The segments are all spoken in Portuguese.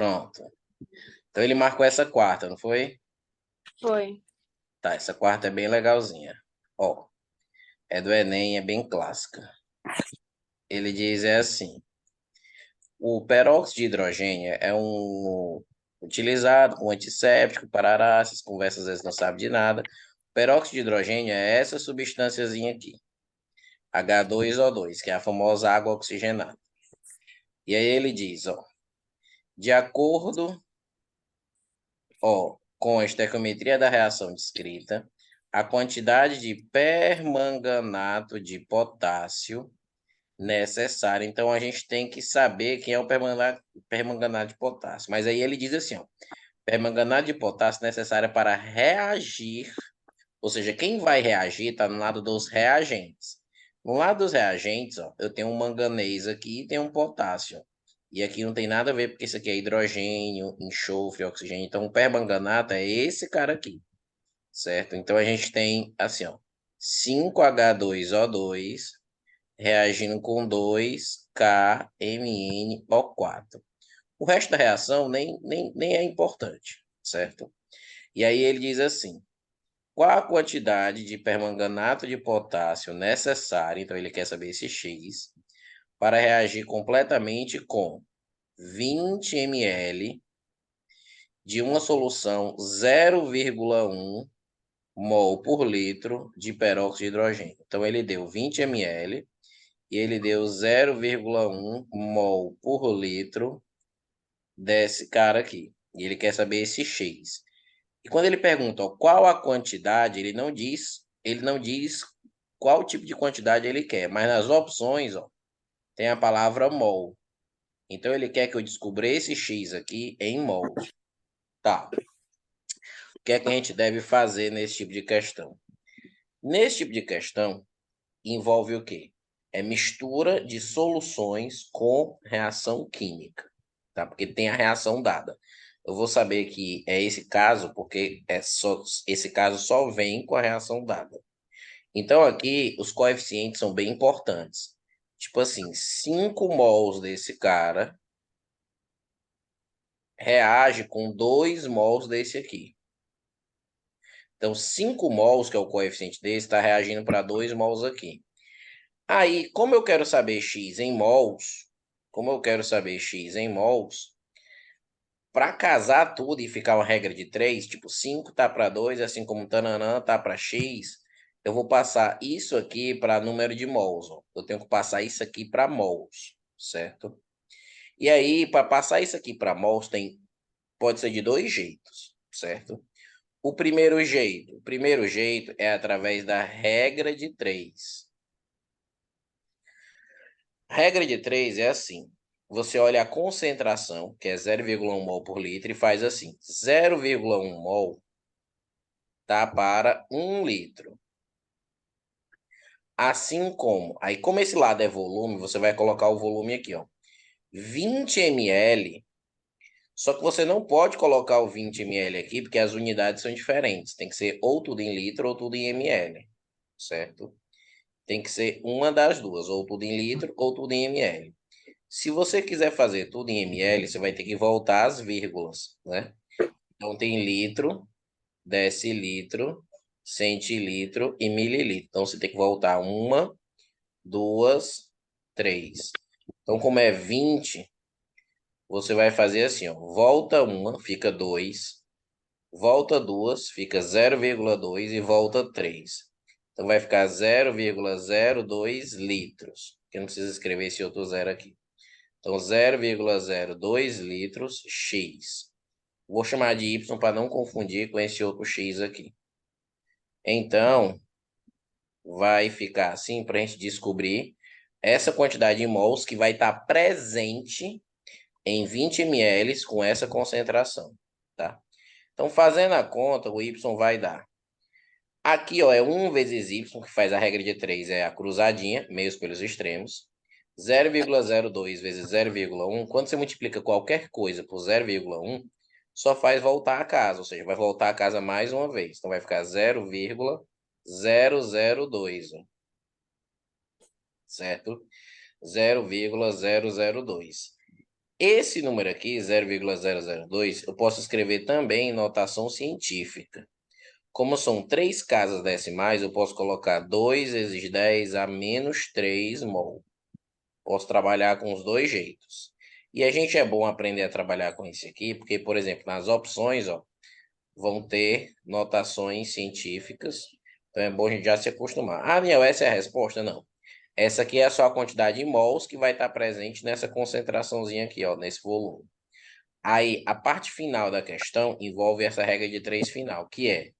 Pronto. Então, ele marcou essa quarta, não foi? Foi. Tá, essa quarta é bem legalzinha. Ó, é do Enem, é bem clássica. Ele diz assim: o peróxido de hidrogênio é um utilizado como antisséptico, parará, essas conversas às vezes não sabem de nada. O peróxido de hidrogênio é essa substânciazinha aqui, H2O2, que é a famosa água oxigenada. E aí ele diz, ó, de acordo, ó, com a estequiometria da reação descrita, a quantidade de permanganato de potássio necessária. Então, a gente tem que saber quem é o permanganato de potássio. Mas aí ele diz assim, ó, permanganato de potássio necessário para reagir, ou seja, quem vai reagir está no lado dos reagentes. No lado dos reagentes, ó, eu tenho um manganês aqui e tenho um potássio. E aqui não tem nada a ver, porque isso aqui é hidrogênio, enxofre, oxigênio. Então, o permanganato é esse cara aqui, certo? Então, a gente tem, assim, ó, 5H2O2 reagindo com 2KMnO4. O resto da reação nem é importante, certo? E aí ele diz assim, qual a quantidade de permanganato de potássio necessária, então ele quer saber esse X, para reagir completamente com 20 ml de uma solução 0,1 mol por litro de peróxido de hidrogênio. Então ele deu 20 ml e ele deu 0,1 mol por litro desse cara aqui. E ele quer saber esse X. E quando ele pergunta ó, qual a quantidade, ele não diz qual tipo de quantidade ele quer, mas nas opções, ó, tem a palavra mol. Então ele quer que eu descubra esse X aqui em mol. Tá. O que é que a gente deve fazer nesse tipo de questão? Nesse tipo de questão, envolve o quê? É mistura de soluções com reação química, tá? Porque tem a reação dada. Eu vou saber que é esse caso porque esse caso só vem com a reação dada. Então aqui os coeficientes são bem importantes. Tipo assim, 5 mols desse cara reage com 2 mols desse aqui. Então 5 mols, que é o coeficiente desse, está reagindo para 2 mols aqui. Aí, como eu quero saber x em mols, para casar tudo e ficar uma regra de 3, tipo 5 tá para 2, assim como tananã tá para x, eu vou passar isso aqui para número de mols. Ó. Eu tenho que passar isso aqui para mols, certo? E aí, para passar isso aqui para mols, pode ser de dois jeitos, certo? O primeiro jeito é através da regra de 3. Regra de 3 é assim. Você olha a concentração, que é 0,1 mol por litro, e faz assim. 0,1 mol tá para 1 litro. Assim como... Aí, como esse lado é volume, você vai colocar o volume aqui, ó. 20 ml. Só que você não pode colocar o 20 ml aqui, porque as unidades são diferentes. Tem que ser ou tudo em litro ou tudo em ml, certo? Tem que ser uma das duas, ou tudo em litro ou tudo em ml. Se você quiser fazer tudo em ml, você vai ter que voltar às vírgulas, né? Então tem litro, decilitro, centilitro e mililitro. Então você tem que voltar uma, duas, três. Então, como é 20, você vai fazer assim, ó. Volta uma, fica 2. Volta duas, fica 0,2 e volta 3. Então vai ficar 0,02 litros. Que eu não preciso escrever esse outro zero aqui. Então, 0,02 litros X. Vou chamar de Y para não confundir com esse outro X aqui. Então, vai ficar assim para a gente descobrir essa quantidade de mols que vai estar presente em 20 ml com essa concentração, tá? Então, fazendo a conta, o Y vai dar. Aqui, ó, é 1 vezes Y, que faz a regra de 3, é a cruzadinha, meios pelos extremos. 0,02 vezes 0,1, quando você multiplica qualquer coisa por 0,1, só faz voltar a casa, ou seja, vai voltar a casa mais uma vez. Então, vai ficar 0,002, certo? 0,002. Esse número aqui, 0,002, eu posso escrever também em notação científica. Como são 3 casas decimais, eu posso colocar 2 vezes 10 a menos 3 mol. Posso trabalhar com os dois jeitos. E a gente é bom aprender a trabalhar com isso aqui, porque, por exemplo, nas opções, ó, vão ter notações científicas. Então é bom a gente já se acostumar. Ah, Daniel, essa é a resposta? Não. Essa aqui é só a quantidade em mols que vai estar presente nessa concentraçãozinha aqui, ó, nesse volume. Aí, a parte final da questão envolve essa regra de 3 final, que é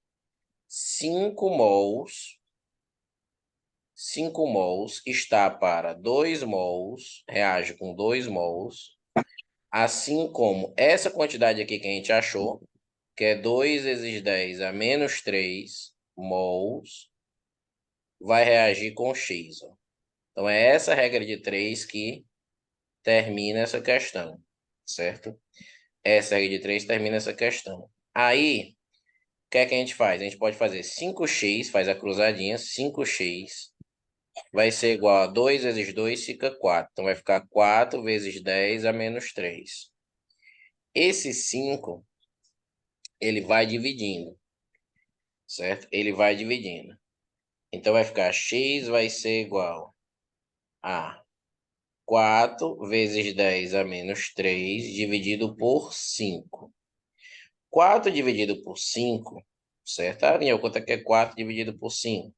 5 mols 5 mols está para 2 mols, reage com 2 mols, assim como essa quantidade aqui que a gente achou, que é 2 vezes 10 a menos 3 mols, vai reagir com X. Ó. Então, é essa regra de 3 que termina essa questão, certo? Essa regra de 3 termina essa questão. Aí, o que é que a gente faz? A gente pode fazer 5x, faz a cruzadinha, 5x vai ser igual a 2 vezes 2 fica 4. Então, vai ficar 4 vezes 10 a menos 3. Esse 5, ele vai dividindo, certo? Ele vai dividindo. Então, vai ficar x vai ser igual a 4 vezes 10 a menos 3 dividido por 5. 4 dividido por 5, certo? Ah, Daniel, quanto é que é 4 dividido por 5?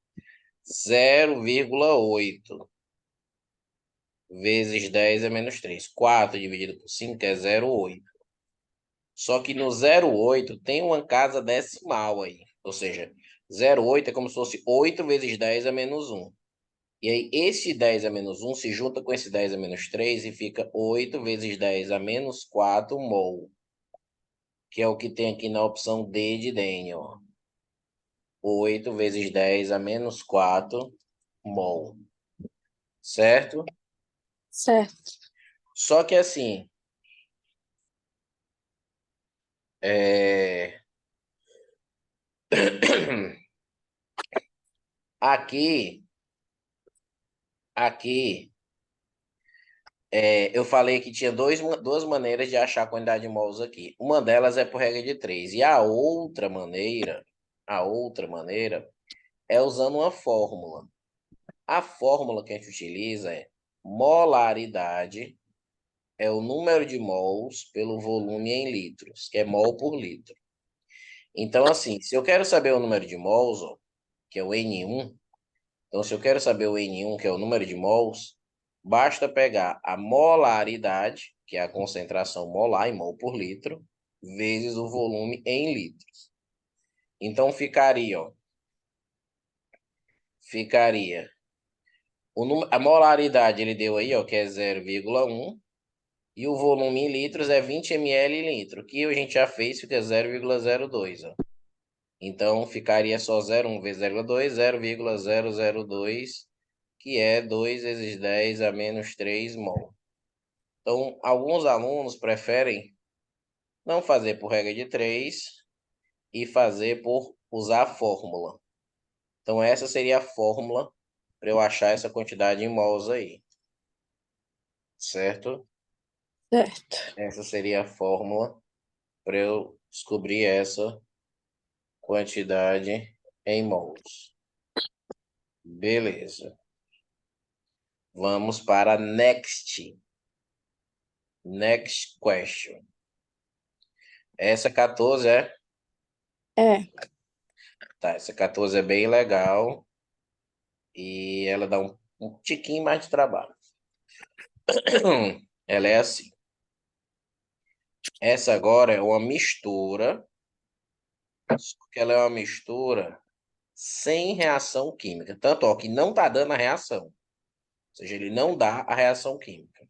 0,8 vezes 10 a menos 3. 4 dividido por 5 é 0,8. Só que no 0,8 tem uma casa decimal aí. Ou seja, 0,8 é como se fosse 8 vezes 10 a menos 1. E aí, esse 10 a menos 1 se junta com esse 10 a menos 3 e fica 8 vezes 10 a menos 4 mol. Que é o que tem aqui na opção D de Daniel. 8 vezes 10 a menos 4 mol. Certo? Certo. Só que assim, aqui, aqui, eu falei que tinha duas maneiras de achar a quantidade de mols aqui. Uma delas é por regra de 3. E a outra maneira é usando uma fórmula. A fórmula que a gente utiliza é molaridade é o número de mols pelo volume em litros, que é mol por litro. Então, assim, se eu quero saber o número de mols, ó, que é o N1, então se eu quero saber o N1, que é o número de mols, basta pegar a molaridade, que é a concentração molar em mol por litro, vezes o volume em litros. Então, ficaria a molaridade ele deu aí, ó, que é 0,1, e o volume em litros é 20 ml em litro, que a gente já fez, fica 0,02, ó. Então, ficaria só 0,1 vezes 0,2, 0,002, que é 2 vezes 10 a menos 3 mol. Então, alguns alunos preferem não fazer por regra de 3 e fazer por usar a fórmula. Então, essa seria a fórmula para eu achar essa quantidade em mols aí. Certo? Certo. Essa seria a fórmula para eu descobrir essa quantidade em mols. Beleza. Vamos para next. Next question. Essa 14 é? É. Tá, essa 14 é bem legal. E ela dá um tiquinho mais de trabalho. Ela é assim. Essa agora é uma mistura. Só que ela é uma mistura sem reação química. Tanto ó, que não está dando a reação. Ou seja, ele não dá a reação química.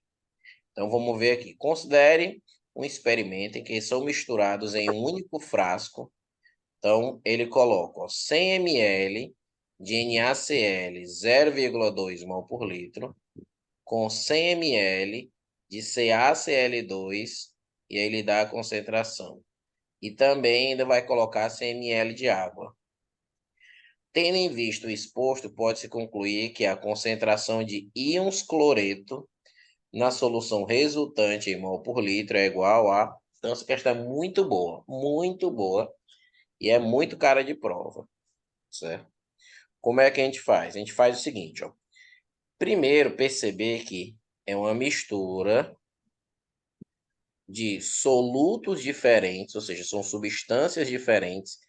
Então, vamos ver aqui. Considere um experimento em que são misturados em um único frasco. Então, ele coloca ó, 100 ml de NaCl 0,2 mol por litro com 100 ml de CaCl2 e aí ele dá a concentração. E também ainda vai colocar 100 ml de água. Tendo em vista o exposto, pode-se concluir que a concentração de íons cloreto na solução resultante em mol por litro é igual a... Então, essa questão é muito boa, e é muito cara de prova, certo? Como é que a gente faz? A gente faz o seguinte, ó. Primeiro, perceber que é uma mistura de solutos diferentes, ou seja, são substâncias diferentes,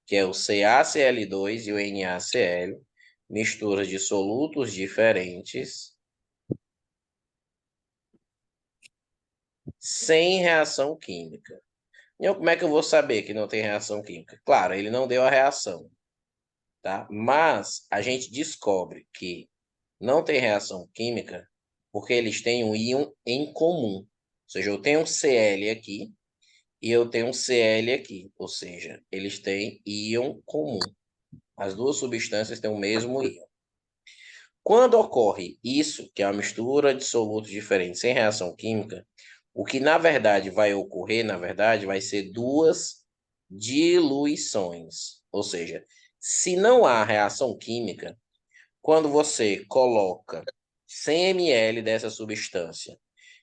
que é o CaCl2 e o NaCl, misturas de solutos diferentes, sem reação química. E como é que eu vou saber que não tem reação química? Claro, ele não deu a reação, tá? Mas a gente descobre que não tem reação química porque eles têm um íon em comum. Ou seja, eu tenho um Cl aqui e eu tenho um Cl aqui. Ou seja, eles têm íon comum. As duas substâncias têm o mesmo íon. Quando ocorre isso, que é uma mistura de solutos diferentes sem reação química, o que na verdade vai ocorrer, na verdade, vai ser duas diluições. Ou seja, se não há reação química, quando você coloca 100 ml dessa substância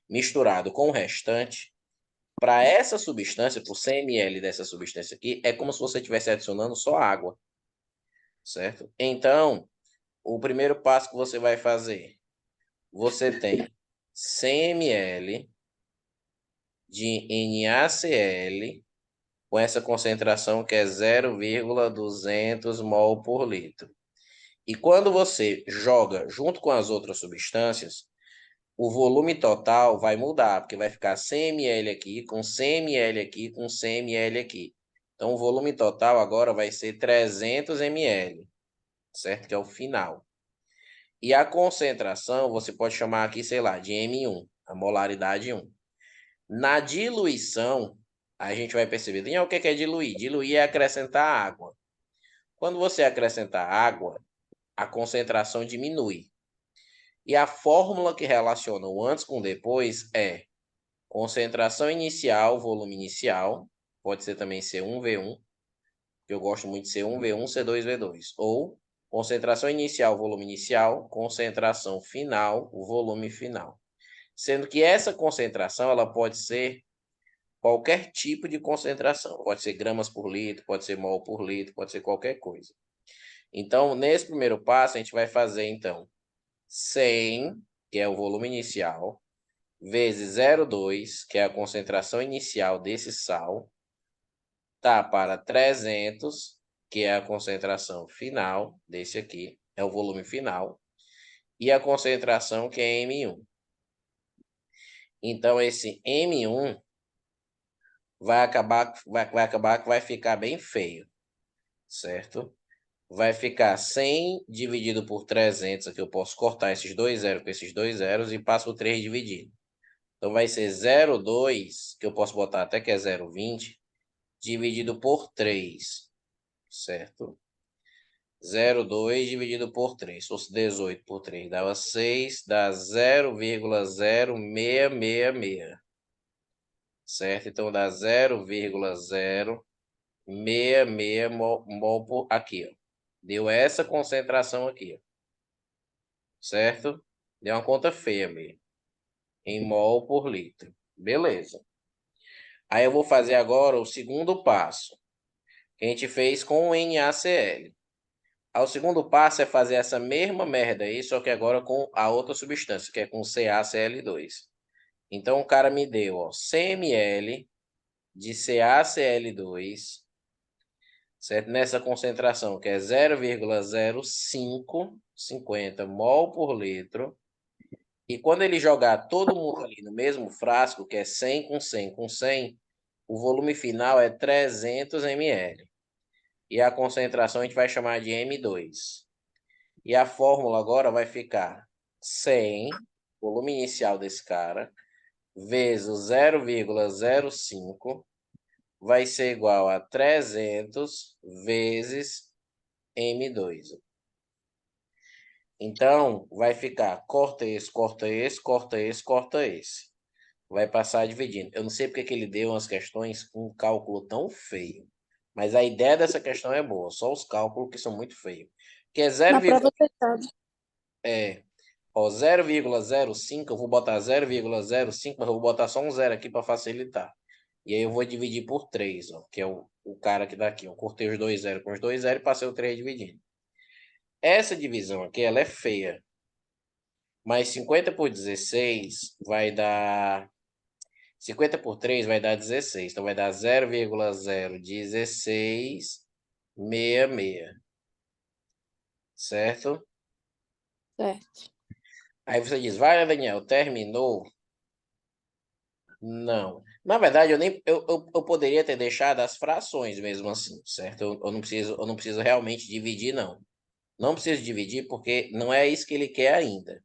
misturado com o restante, para essa substância, por 100 ml dessa substância aqui, é como se você estivesse adicionando só água, certo? Então, o primeiro passo que você vai fazer, você tem 100 ml de NaCl com essa concentração que é 0,200 mol por litro. E quando você joga junto com as outras substâncias, o volume total vai mudar, porque vai ficar 100 ml aqui, com 100 ml aqui, com 100 ml aqui. Então, o volume total agora vai ser 300 ml, certo? Que é o final. E a concentração, você pode chamar aqui, sei lá, de M1, a molaridade 1. Na diluição, a gente vai perceber, Daniel, o que é diluir? Diluir é acrescentar água. Quando você acrescentar água, a concentração diminui. E a fórmula que relaciona o antes com o depois é concentração inicial, volume inicial, pode ser também C1V1, que eu gosto muito de C1V1, C2V2, ou concentração inicial, volume inicial, concentração final, o volume final. Sendo que essa concentração ela pode ser qualquer tipo de concentração, pode ser gramas por litro, pode ser mol por litro, pode ser qualquer coisa. Então, nesse primeiro passo, a gente vai fazer, então, 100, que é o volume inicial, vezes 0,2, que é a concentração inicial desse sal, tá para 300, que é a concentração final desse aqui, é o volume final, e a concentração que é M1. Então, esse M1 vai ficar bem feio, certo? Vai ficar 100 dividido por 300, aqui eu posso cortar esses dois zeros com esses dois zeros e passo o 3 dividido. Então, vai ser 0,2, que eu posso botar até que é 0,20, dividido por 3, certo? 0,2 dividido por 3. Se fosse 18 por 3, dava 6, dá 0,0666, certo? Então, dá 0,066 mol por aqui, ó. Deu essa concentração aqui, ó, certo? Deu uma conta feia mesmo, em mol por litro. Beleza. Aí eu vou fazer agora o segundo passo, que a gente fez com o NaCl. Aí o segundo passo é fazer essa mesma merda aí, só que agora com a outra substância, que é com CaCl2. Então o cara me deu, ó, 100 ml de CaCl2, certo? Nessa concentração, que é 0,0550 mol por litro. E quando ele jogar todo mundo ali no mesmo frasco, que é 100 com 100 com 100, o volume final é 300 ml. E a concentração a gente vai chamar de M2. E a fórmula agora vai ficar 100, volume inicial desse cara, vezes 0,05, vai ser igual a 300 vezes M2. Então, vai ficar corta esse, corta esse, corta esse, corta esse. Vai passar dividindo. Eu não sei porque que ele deu umas questões com um cálculo tão feio. Mas a ideia dessa questão é boa. Só os cálculos que são muito feios. Que é Na 0, prova você sabe. é, Ó, 0,05, eu vou botar 0,05, mas eu vou botar só um zero aqui para facilitar. E aí eu vou dividir por 3, ó, que é o cara que dá aqui. Eu cortei os dois zeros com os dois zeros e passei o 3 dividindo. Essa divisão aqui, ela é feia. Mas 50 por 16 vai dar... 50 por 3 vai dar 16. Então vai dar 0,01666. Certo? Certo. Aí você diz, vai, Daniel, terminou? Não. Na verdade, eu poderia ter deixado as frações mesmo assim, certo? Eu não preciso realmente dividir, não. Não preciso dividir porque não é isso que ele quer ainda.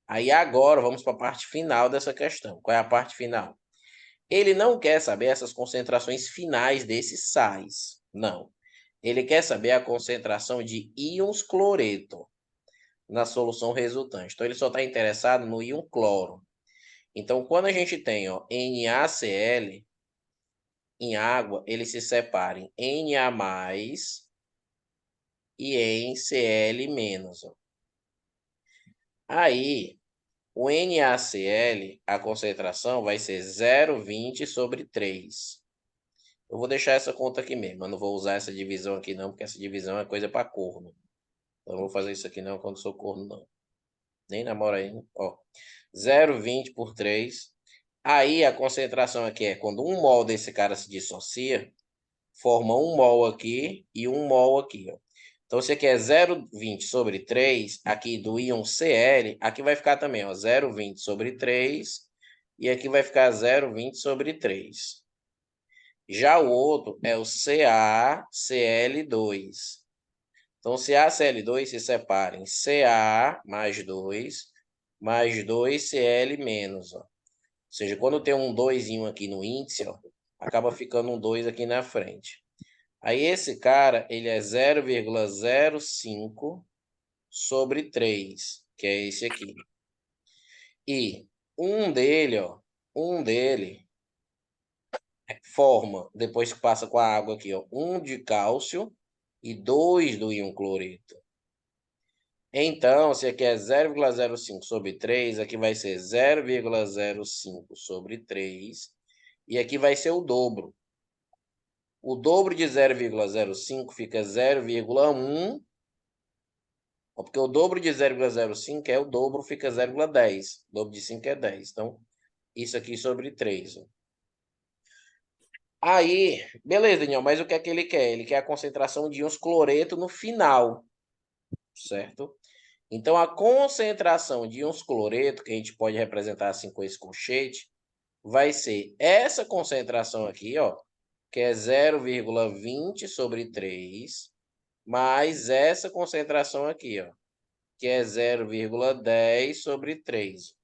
Aí agora vamos para a parte final dessa questão. Qual é a parte final? Ele não quer saber essas concentrações finais desses sais. Não. Ele quer saber a concentração de íons cloreto na solução resultante. Então, ele só está interessado no íon cloro. Então, quando a gente tem ó, NaCl em água, eles se separam em Na+, e em Cl-. Ó. Aí, o NaCl, a concentração vai ser 0,20 sobre 3. Eu vou deixar essa conta aqui mesmo. Eu não vou usar essa divisão aqui não, porque essa divisão é coisa para corno. Então, eu não vou fazer isso aqui não quando sou corno, não. Nem namora aí. Ó, 0,20 por 3. Aí, a concentração aqui é quando um mol desse cara se dissocia, forma um mol aqui e um mol aqui, ó. Então, você quer 0,20 sobre 3, aqui do íon Cl, aqui vai ficar também, ó, 0,20 sobre 3, e aqui vai ficar 0,20 sobre 3. Já o outro é o CaCl2. Então, CaCl2 se separa em Ca mais 2, mais 2Cl menos, ó. Ou seja, quando tem um 2 aqui no índice, ó, acaba ficando um 2 aqui na frente. Aí esse cara, ele é 0,05 sobre 3, que é esse aqui. E um dele forma, depois que passa com a água aqui, ó, 1 de cálcio e 2 do íon cloreto. Então, se aqui é 0,05 sobre 3, aqui vai ser 0,05 sobre 3, e aqui vai ser o dobro. O dobro de 0,05 fica 0,1, porque o dobro de 0,05 é o dobro, fica 0,10. O dobro de 5 é 10. Então, isso aqui sobre 3. Aí, beleza, Daniel, mas o que é que ele quer? Ele quer a concentração de íons cloreto no final, certo? Então, a concentração de íons cloreto, que a gente pode representar assim com esse colchete, vai ser essa concentração aqui, ó, que é 0,20 sobre 3, mais essa concentração aqui, ó, que é 0,10 sobre 3.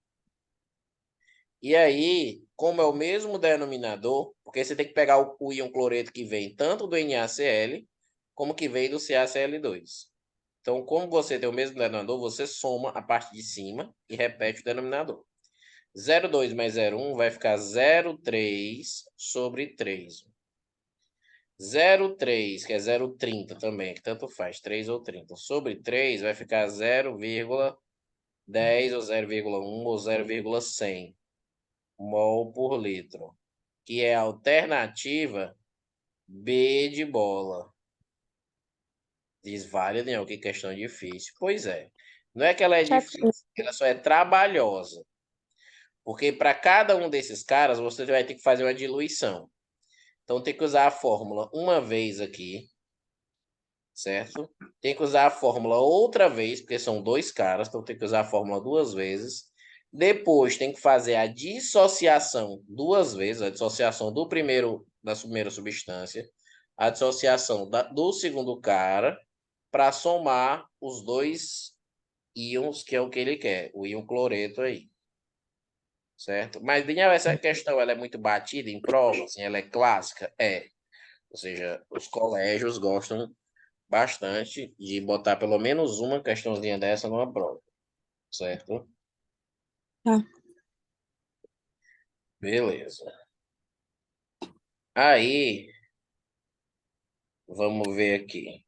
E aí, como é o mesmo denominador, porque você tem que pegar o íon cloreto que vem tanto do NaCl, como que vem do CaCl2. Então, como você tem o mesmo denominador, você soma a parte de cima e repete o denominador. 0,2 mais 0,1 vai ficar 0,3 sobre 3. 0,3, que é 0,30 também, que tanto faz, 3 ou 30, sobre 3 vai ficar 0,10 ou 0,1 ou 0,100 mol por litro, que é a alternativa B de bola. Diz, vale, Daniel, que questão difícil. Pois é. Não é que ela é Chatinho. difícil, ela só é trabalhosa. Porque para cada um desses caras, você vai ter que fazer uma diluição. Então, tem que usar a fórmula uma vez aqui, certo? Tem que usar a fórmula outra vez, porque são dois caras, então tem que usar a fórmula duas vezes. Depois, tem que fazer a dissociação duas vezes, a dissociação da primeira substância, a dissociação do segundo cara, para somar os dois íons, que é o que ele quer, o íon cloreto aí. Certo? Mas, Daniel, essa questão ela é muito batida em prova, assim, ela é clássica? É. Ou seja, os colégios gostam bastante de botar pelo menos uma questãozinha dessa numa prova, certo? Tá. Beleza. Aí, vamos ver aqui.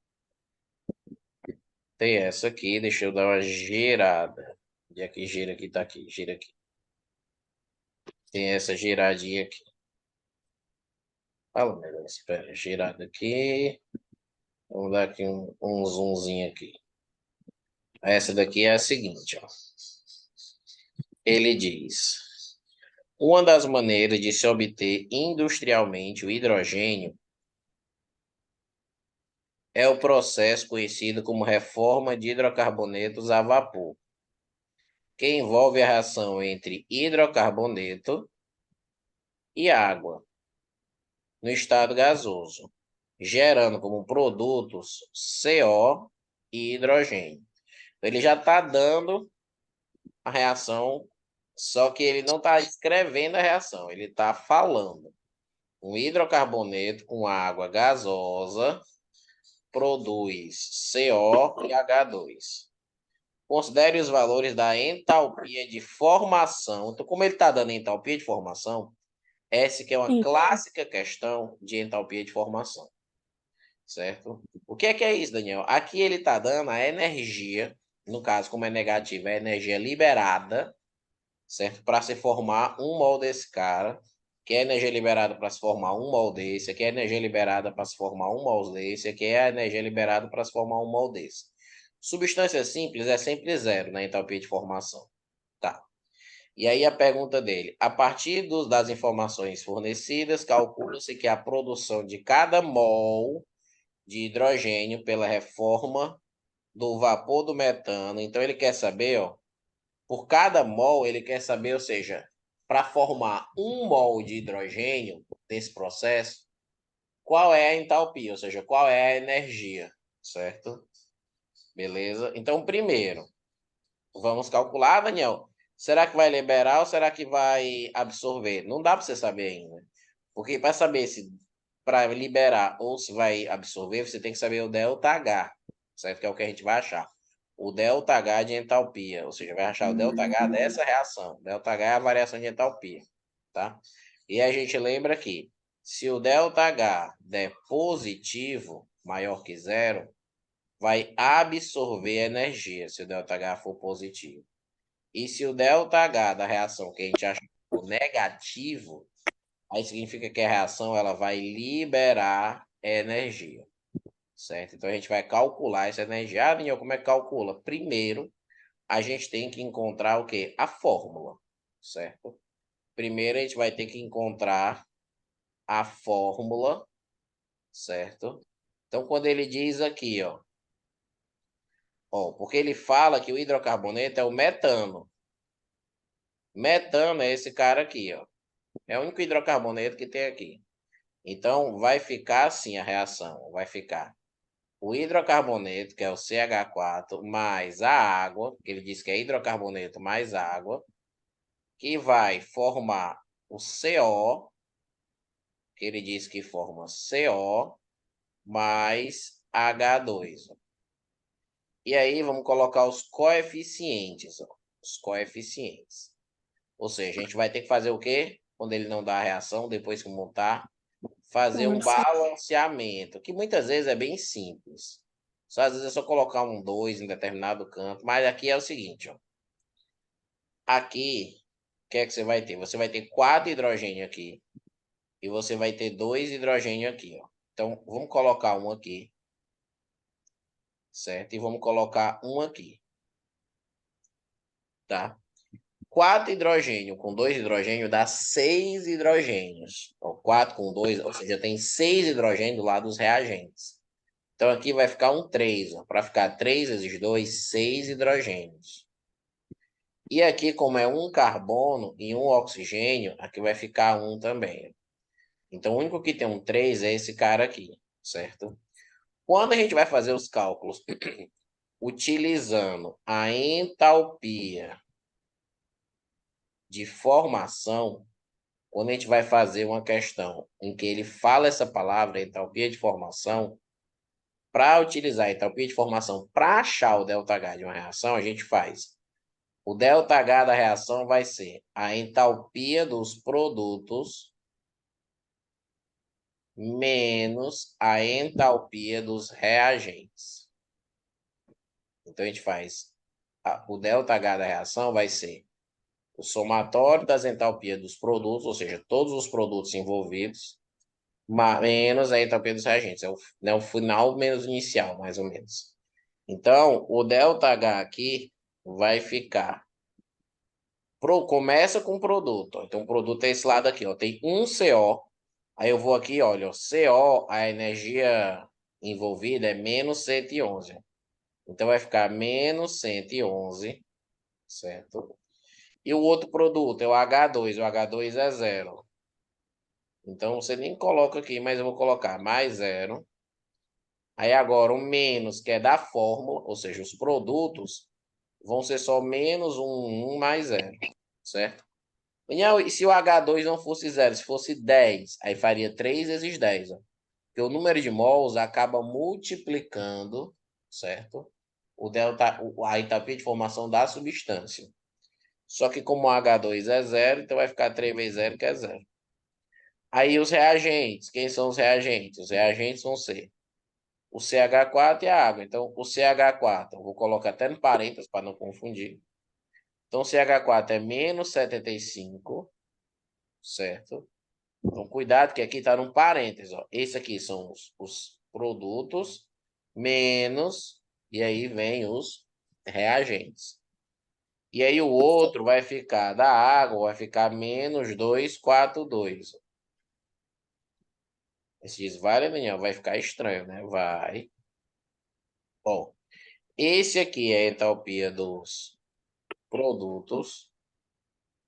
Tem essa aqui, deixa eu dar uma gerada. E aqui gira aqui, tá aqui, gira aqui. Tem essa giradinha aqui. Fala melhor, espera, girada aqui. Vamos dar aqui um zoomzinho aqui. Essa daqui é a seguinte, ó. Ele diz: uma das maneiras de se obter industrialmente o hidrogênio é o processo conhecido como reforma de hidrocarbonetos a vapor, que envolve a reação entre hidrocarboneto e água no estado gasoso, gerando como produtos CO e hidrogênio. Ele já está dando a reação, só que ele não está escrevendo a reação, ele está falando. Um hidrocarboneto com água gasosa produz CO e H2. Considere os valores da entalpia de formação. Então, como ele está dando entalpia de formação, essa que é uma Sim. clássica questão de entalpia de formação. Certo? O que é isso, Daniel? Aqui ele está dando a energia, no caso, como é negativa, é a energia liberada, certo? Para se formar um mol desse cara, que é a energia liberada para se formar um mol desse, aqui é a energia liberada para se formar um mol desse, aqui é a energia liberada para se formar um mol desse. Substância simples é sempre zero na entalpia de formação. Tá. E aí a pergunta dele, a partir das informações fornecidas, calcula-se que a produção de cada mol de hidrogênio pela reforma do vapor do metano. Então ele quer saber, ó, por cada mol, ele quer saber, ou seja, para formar um mol de hidrogênio desse processo, qual é a entalpia, ou seja, qual é a energia, certo? Beleza? Então, primeiro, vamos calcular, Daniel. Será que vai liberar ou será que vai absorver? Não dá para você saber ainda. Porque para saber se para liberar ou se vai absorver, você tem que saber o ΔH, certo? Que é o que a gente vai achar. O ΔH de entalpia, ou seja, vai achar o ΔH dessa reação. ΔH é a variação de entalpia, tá? E a gente lembra que se o ΔH der positivo, maior que zero, vai absorver energia, se o ΔH for positivo. E se o ΔH da reação que a gente achou negativo, aí significa que a reação ela vai liberar energia, certo? Então a gente vai calcular essa energia. Ah, Daniel, como é que calcula? Primeiro, a gente tem que encontrar o quê? A fórmula, certo? Primeiro a gente vai ter que encontrar a fórmula, certo? Então quando ele diz aqui, ó, porque ele fala que o hidrocarboneto é o metano. Metano é esse cara aqui, ó. É o único hidrocarboneto que tem aqui. Então, vai ficar assim a reação. Vai ficar o hidrocarboneto, que é o CH4, mais a água, que ele diz que é hidrocarboneto mais água, que vai formar o CO, que ele diz que forma CO, mais H2. E aí, vamos colocar os coeficientes. Ó, os coeficientes. Ou seja, a gente vai ter que fazer o quê? Quando ele não dá a reação, depois que montar, fazer um balanceamento, que muitas vezes é bem simples. Só às vezes é só colocar um 2 em determinado canto, mas aqui é o seguinte, ó. Aqui, o que é que você vai ter? Você vai ter 4 hidrogênio aqui e você vai ter 2 hidrogênio aqui, ó. Então, vamos colocar um aqui, certo? E vamos colocar um aqui, tá? 4 hidrogênio com 2 hidrogênio dá 6 hidrogênios. Então, 4 com 2, ou seja, tem 6 hidrogênios do lado dos reagentes. Então, aqui vai ficar um 3. Para ficar 3 vezes 2, 6 hidrogênios. E aqui, como é um carbono e um oxigênio, aqui vai ficar um também. Então, o único que tem um 3 é esse cara aqui, certo? Quando a gente vai fazer os cálculos utilizando a entalpia de formação, quando a gente vai fazer uma questão em que ele fala essa palavra, entalpia de formação, para utilizar a entalpia de formação para achar o ΔH de uma reação, a gente faz. O ΔH da reação vai ser a entalpia dos produtos menos a entalpia dos reagentes. Então, a gente faz o ΔH da reação vai ser o somatório das entalpias dos produtos, ou seja, todos os produtos envolvidos, menos a entalpia dos reagentes. É o final menos o inicial, mais ou menos. Então, o ΔH aqui vai ficar... Começa com o produto. Então, o produto é esse lado aqui. Ó. Tem um CO. Aí eu vou aqui, olha. CO, a energia envolvida é menos 111. Então, vai ficar menos 111, certo? E o outro produto é o H2. O H2 é zero. Então, você nem coloca aqui, mas eu vou colocar mais zero. Aí, agora, o menos, que é da fórmula, ou seja, os produtos, vão ser só menos 1 mais zero, certo? E se o H2 não fosse zero, se fosse 10, aí faria 3 vezes 10, ó. Porque o número de mols acaba multiplicando, certo? A entalpia de formação da substância. Só que como o H2 é zero, então vai ficar 3 vezes zero, que é zero. Aí os reagentes, quem são os reagentes? Os reagentes vão ser o CH4 e a água. Então, o CH4, eu vou colocar até no parênteses para não confundir. Então, o CH4 é menos 75, certo? Então, cuidado que aqui está num parênteses. Ó. Esse aqui são os produtos menos, e aí vem os reagentes. E aí o outro vai ficar da água, vai ficar menos 242. Esses vai, Daniel, vai ficar estranho, né? Vai. Bom, esse aqui é a entalpia dos produtos.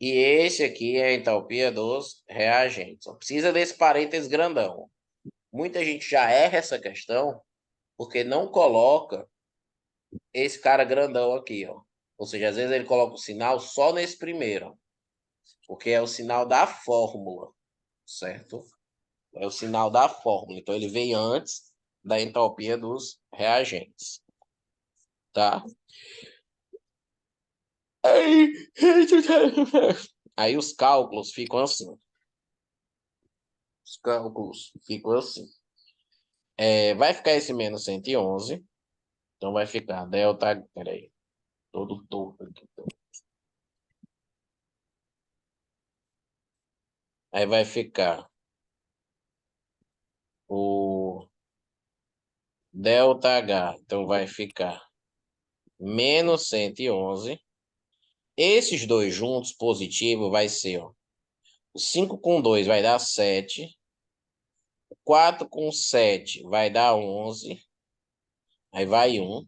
E esse aqui é a entalpia dos reagentes. Só precisa desse parênteses grandão. Muita gente já erra essa questão porque não coloca esse cara grandão aqui, ó. Ou seja, às vezes ele coloca o sinal só nesse primeiro, porque é o sinal da fórmula, certo? É o sinal da fórmula. Então, ele vem antes da entalpia dos reagentes, tá? Aí, aí os cálculos ficam assim. Os cálculos ficam assim. Vai ficar esse menos 111. Então, vai ficar delta... Peraí. Todo torto aqui. Aí vai ficar o ΔH. Então, vai ficar menos 111. Esses dois juntos, positivo, vai ser, ó. 5 com 2 vai dar 7. 4 com 7 vai dar 11. Aí vai 1.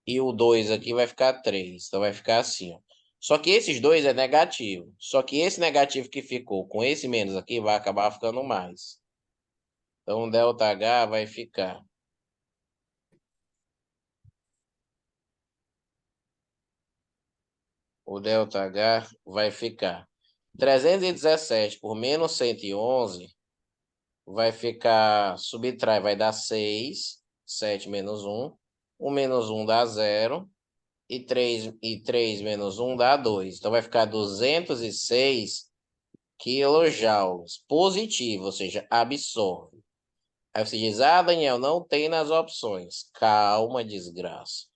E o 2 aqui vai ficar 3. Então, vai ficar assim, ó. Só que esses dois é negativo. Só que esse negativo que ficou com esse menos aqui vai acabar ficando mais. Então, o ΔH vai ficar... O ΔH vai ficar 317 por menos 111 vai ficar, subtrai, vai dar 6, 7 menos 1, 1 menos 1 dá 0, e 3 menos 1 dá 2. Então, vai ficar 206 quilojoules, positivo, ou seja, absorve. Aí você diz, Daniel, não tem nas opções. Calma, desgraça.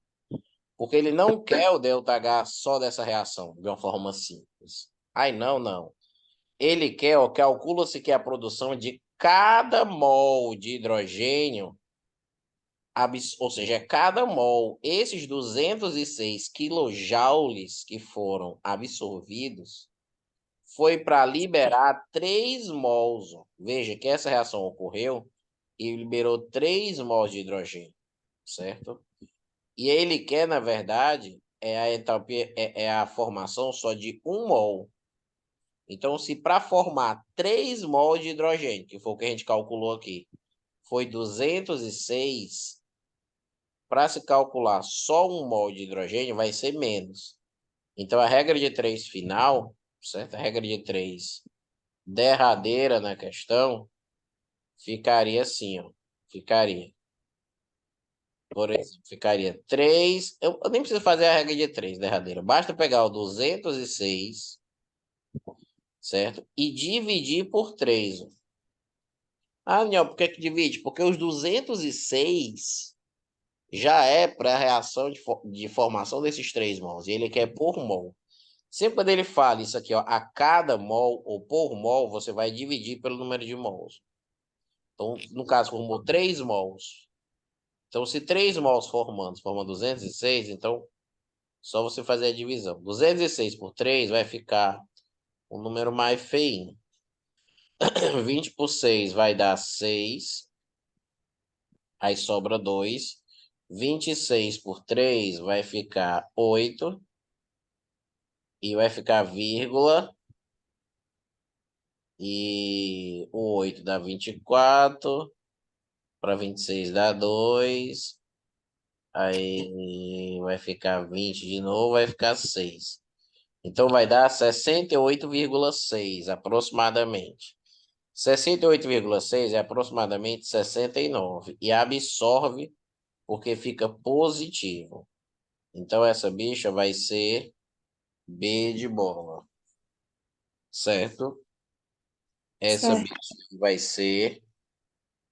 Porque ele não quer o ΔH só dessa reação, de uma forma simples. Ai, não. Ele quer, ó, calcula-se que a produção de cada mol de hidrogênio, ou seja, cada mol, esses 206 quilojoules que foram absorvidos, foi para liberar 3 mols. Veja que essa reação ocorreu e liberou 3 mols de hidrogênio, certo? E ele quer, na verdade, a entalpia, é a formação só de 1 mol. Então, se para formar 3 mols de hidrogênio, que foi o que a gente calculou aqui, foi 206, para se calcular só 1 mol de hidrogênio, vai ser menos. Então, a regra de 3 final, certo? A regra de 3 derradeira na questão, ficaria assim, ó. Ficaria. Por exemplo, ficaria 3... Eu nem preciso fazer a regra de 3 derradeira. Basta pegar o 206, certo? E dividir por 3. Ah, Daniel, por que divide? Porque os 206 já é para a reação de formação desses 3 mols. E ele quer por mol. Sempre quando ele fala isso aqui, ó, a cada mol ou por mol, você vai dividir pelo número de mols. Então, no caso, formou 3 mols. Então, se 3 mols forma 206, então, só você fazer a divisão. 206 por 3 vai ficar um número mais feinho. 20 por 6 vai dar 6. Aí sobra 2. 26 por 3 vai ficar 8. E vai ficar vírgula. E o 8 dá 24. Para 26 dá 2. Aí vai ficar 20 de novo, vai ficar 6. Então vai dar 68,6 aproximadamente. 68,6 é aproximadamente 69. E absorve porque fica positivo. Então essa bicha vai ser B de bola. Certo? Essa Certo. bicha vai ser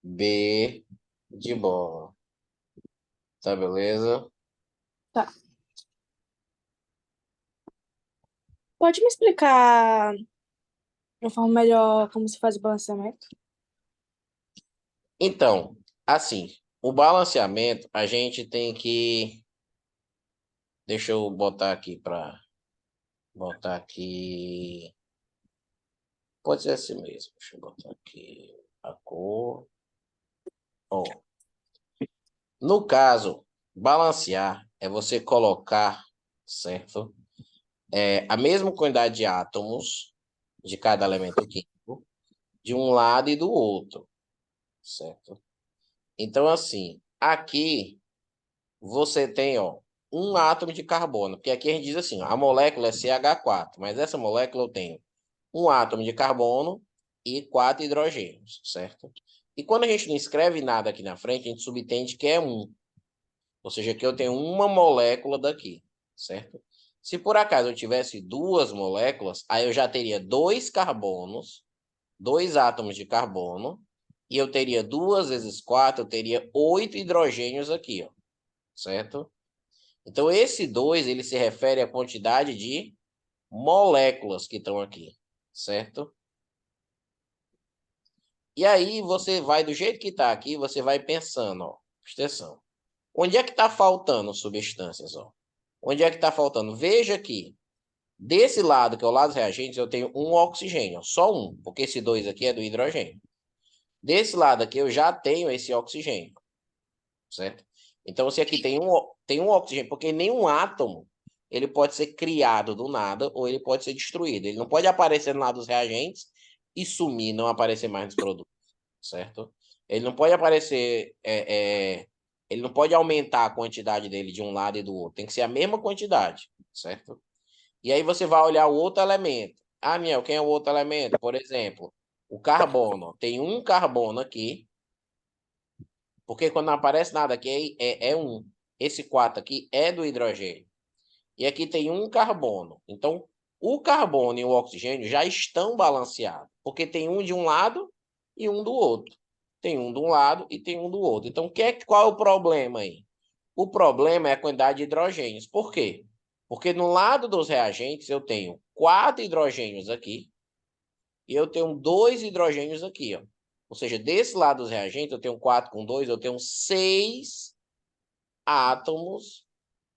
B de bola. Tá beleza? Tá. Pode me explicar de uma forma melhor como se faz o balanceamento? Então, assim, o balanceamento a gente tem que. Deixa eu botar aqui para. Botar aqui. Pode ser assim mesmo. Deixa eu botar aqui a cor. Ó. No caso, balancear é você colocar, certo? A mesma quantidade de átomos de cada elemento químico de um lado e do outro, certo? Então, assim, aqui você tem, ó, um átomo de carbono, porque aqui a gente diz assim, ó, a molécula é CH4, mas essa molécula eu tenho um átomo de carbono e 4 hidrogênios, certo? E quando a gente não escreve nada aqui na frente, a gente subentende que é um. Ou seja, que eu tenho uma molécula daqui, certo? Se por acaso eu tivesse 2 moléculas, aí eu já teria 2 carbonos, 2 átomos de carbono, e eu teria 2 vezes 4, eu teria 8 hidrogênios aqui, ó, certo? Então, esse 2, ele se refere à quantidade de moléculas que estão aqui, certo? E aí, você vai, do jeito que está aqui, você vai pensando, ó, presta atenção. Onde é que está faltando substâncias, ó? Onde é que está faltando? Veja aqui, desse lado, que é o lado dos reagentes, eu tenho um oxigênio, só um, porque esse 2 aqui é do hidrogênio. Desse lado aqui, eu já tenho esse oxigênio, certo? Então, se aqui tem um oxigênio, porque nenhum átomo ele pode ser criado do nada ou ele pode ser destruído. Ele não pode aparecer no lado dos reagentes e sumir, não aparecer mais nos produtos, certo? Ele não pode aparecer, ele não pode aumentar a quantidade dele de um lado e do outro. Tem que ser a mesma quantidade, certo? E aí você vai olhar o outro elemento. Ah, Miel, quem é o outro elemento? Por exemplo, o carbono. Tem um carbono aqui, porque quando não aparece nada aqui é um. Esse 4 aqui é do hidrogênio. E aqui tem um carbono. Então, o carbono e o oxigênio já estão balanceados, porque tem um de um lado e um do outro. Tem um de um lado e tem um do outro. Então, qual é o problema aí? O problema é a quantidade de hidrogênios. Por quê? Porque no lado dos reagentes eu tenho 4 hidrogênios aqui e eu tenho 2 hidrogênios aqui, ó. Ou seja, desse lado dos reagentes eu tenho 4 com 2, eu tenho 6 átomos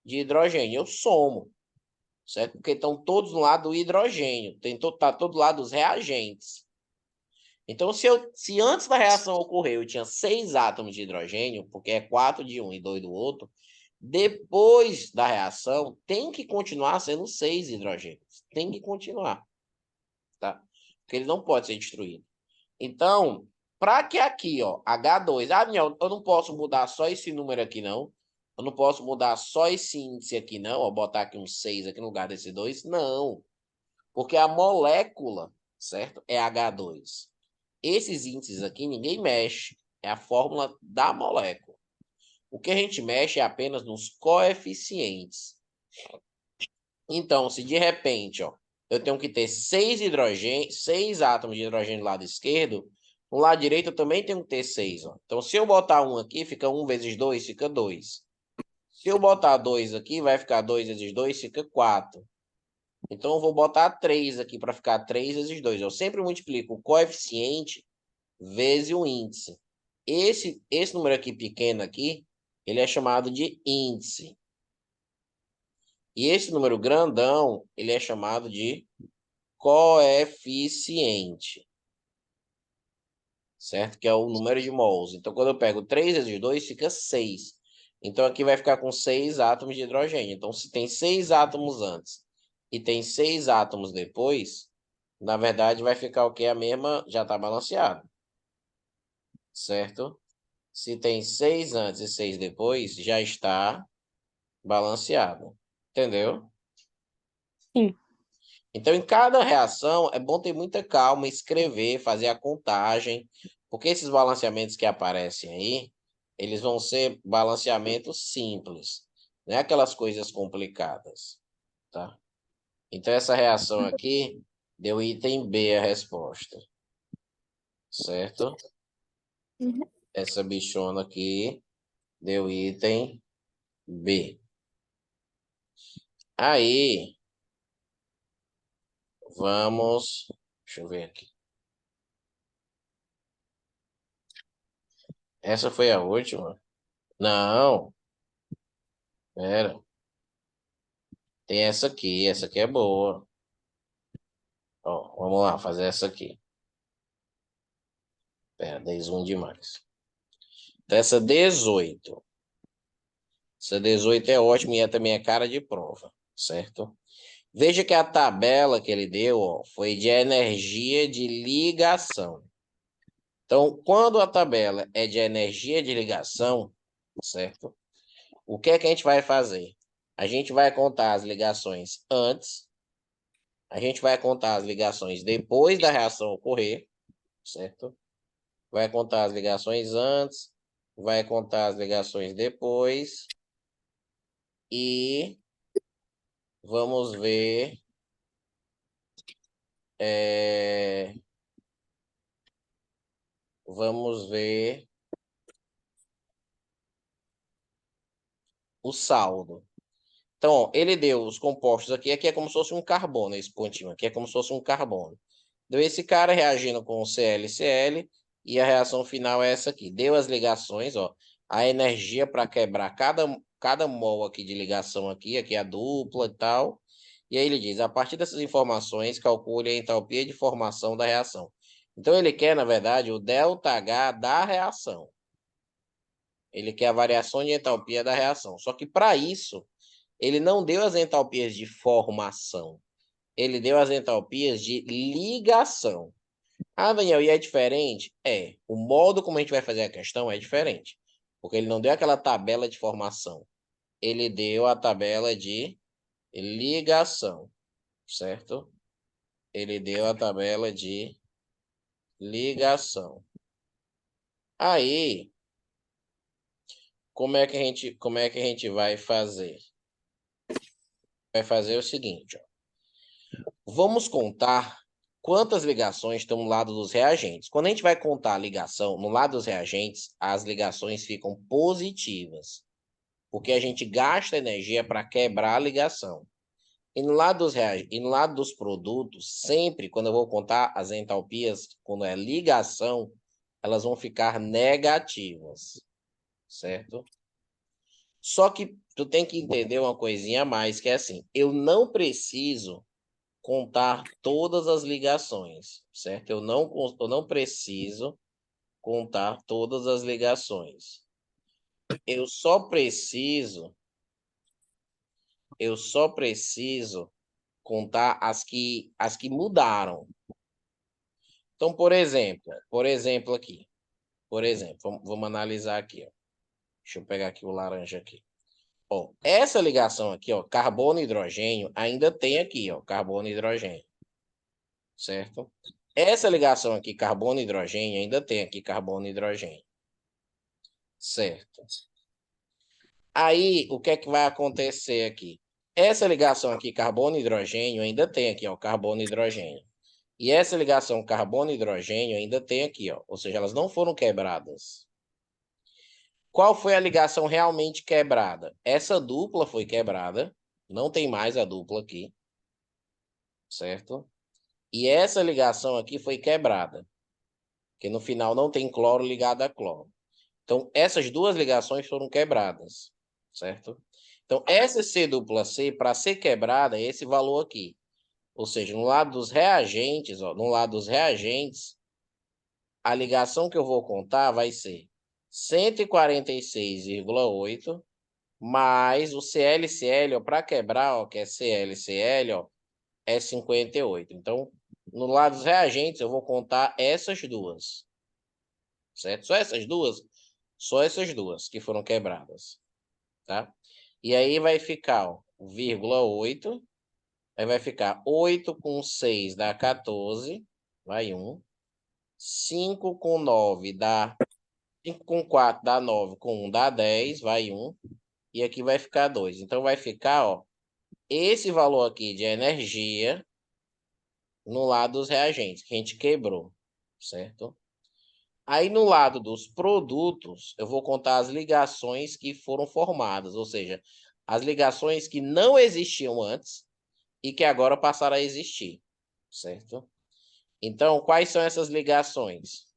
de hidrogênio. Eu somo, certo? Porque estão todos no lado do hidrogênio. Tá todo lado dos reagentes. Então, se antes da reação ocorrer eu tinha 6 átomos de hidrogênio, porque é 4 de um e 2 do outro, depois da reação tem que continuar sendo 6 hidrogênios. Tem que continuar, tá? Porque ele não pode ser destruído. Então, para que aqui, ó, H2, eu não posso mudar só esse número aqui, não. Eu não posso mudar só esse índice aqui, não. Ó, botar aqui um 6 aqui no lugar desse 2. Não. Porque a molécula, certo? É H2. Esses índices aqui ninguém mexe. É a fórmula da molécula. O que a gente mexe é apenas nos coeficientes. Então, se de repente, ó, eu tenho que ter 6 átomos de hidrogênio do lado esquerdo, No lado direito eu também tenho que ter 6. Ó. Então, se eu botar 1 aqui, fica 1 vezes 2, fica 2. Se eu botar 2 aqui, vai ficar 2 vezes 2, fica 4. Então, eu vou botar 3 aqui para ficar 3 vezes 2. Eu sempre multiplico o coeficiente vezes o índice. Esse número aqui pequeno aqui, ele é chamado de índice. E esse número grandão, ele é chamado de coeficiente. Certo? Que é o número de mols. Então, quando eu pego 3 vezes 2, fica 6. Então, aqui vai ficar com 6 átomos de hidrogênio. Então, se tem 6 átomos antes e tem 6 átomos depois, na verdade, vai ficar o que? A mesma, já está balanceado. Certo? Se tem 6 antes e 6 depois, já está balanceado. Entendeu? Sim. Então, em cada reação, é bom ter muita calma, escrever, fazer a contagem, porque esses balanceamentos que aparecem aí, eles vão ser balanceamentos simples, não é aquelas coisas complicadas, tá? Então, essa reação aqui deu item B a resposta, certo? Uhum. Essa bichona aqui deu item B. Aí, vamos... Deixa eu ver aqui. Essa foi a última? Não, pera. Tem essa aqui é boa. Ó, vamos lá, fazer essa aqui. Pera, dei zoom demais. Então, essa 18. Essa 18 é ótima e é também a cara de prova, certo? Veja que a tabela que ele deu, ó, foi de energia de ligação. Então, quando a tabela é de energia de ligação, certo? O que é que a gente vai fazer? A gente vai contar as ligações antes, a gente vai contar as ligações depois da reação ocorrer, certo? Vai contar as ligações antes, vai contar as ligações depois e vamos ver vamos ver o saldo. Então, ó, ele deu os compostos aqui é como se fosse um carbono, esse pontinho aqui é como se fosse um carbono. Deu esse cara reagindo com o ClCl e a reação final é essa aqui. Deu as ligações, ó, a energia para quebrar cada mol aqui de ligação aqui é a dupla e tal. E aí ele diz, a partir dessas informações, calcule a entalpia de formação da reação. Então ele quer, na verdade, o ΔH da reação. Ele quer a variação de entalpia da reação. Só que para isso, ele não deu as entalpias de formação. Ele deu as entalpias de ligação. Ah, Daniel, e é diferente? É. O modo como a gente vai fazer a questão é diferente. Porque ele não deu aquela tabela de formação. Ele deu a tabela de ligação, certo? Ele deu a tabela de ligação. Aí, como é que a gente vai fazer? Vai fazer o seguinte, ó. Vamos contar quantas ligações estão no lado dos reagentes. Quando a gente vai contar a ligação no lado dos reagentes, as ligações ficam positivas, porque a gente gasta energia para quebrar a ligação. E no lado dos produtos, sempre quando eu vou contar as entalpias, quando é ligação, elas vão ficar negativas, certo? Só que tu tem que entender uma coisinha a mais, que é assim, eu não preciso contar todas as ligações, certo? Eu não preciso contar todas as ligações. Eu só preciso, eu só preciso contar as que mudaram. Então, por exemplo aqui, vamos analisar aqui, ó. Deixa eu pegar aqui o laranja aqui. Ó, essa ligação aqui, ó, carbono e hidrogênio, ainda tem aqui, ó, carbono e hidrogênio, certo? Essa ligação aqui, carbono e hidrogênio, ainda tem aqui carbono e hidrogênio, certo? Aí, o que é que vai acontecer aqui? Essa ligação aqui, carbono e hidrogênio, ainda tem aqui, ó, carbono e hidrogênio. E essa ligação carbono-hidrogênio ainda tem aqui, ó, ou seja, elas não foram quebradas. Qual foi a ligação realmente quebrada? Essa dupla foi quebrada, não tem mais a dupla aqui, certo? E essa ligação aqui foi quebrada, porque no final não tem cloro ligado a cloro. Então, essas duas ligações foram quebradas, certo? Então, essa C dupla C, para ser quebrada, é esse valor aqui. Ou seja, no lado dos reagentes, ó, no lado dos reagentes, a ligação que eu vou contar vai ser 146,8 mais o ClCl, para quebrar, ó, que é ClCl, ó, é 58. Então, no lado dos reagentes, eu vou contar essas duas, certo? Só essas duas que foram quebradas, tá? E aí vai ficar, ó, 0,8, aí vai ficar 8 com 6 dá 14, vai 1. 5 com 9 dá 5 com 4 dá 9, com 1 dá 10, vai 1. E aqui vai ficar 2. Então, vai ficar, ó, esse valor aqui de energia no lado dos reagentes, que a gente quebrou, certo? Aí, no lado dos produtos, eu vou contar as ligações que foram formadas, ou seja, as ligações que não existiam antes e que agora passaram a existir, certo? Então, quais são essas ligações?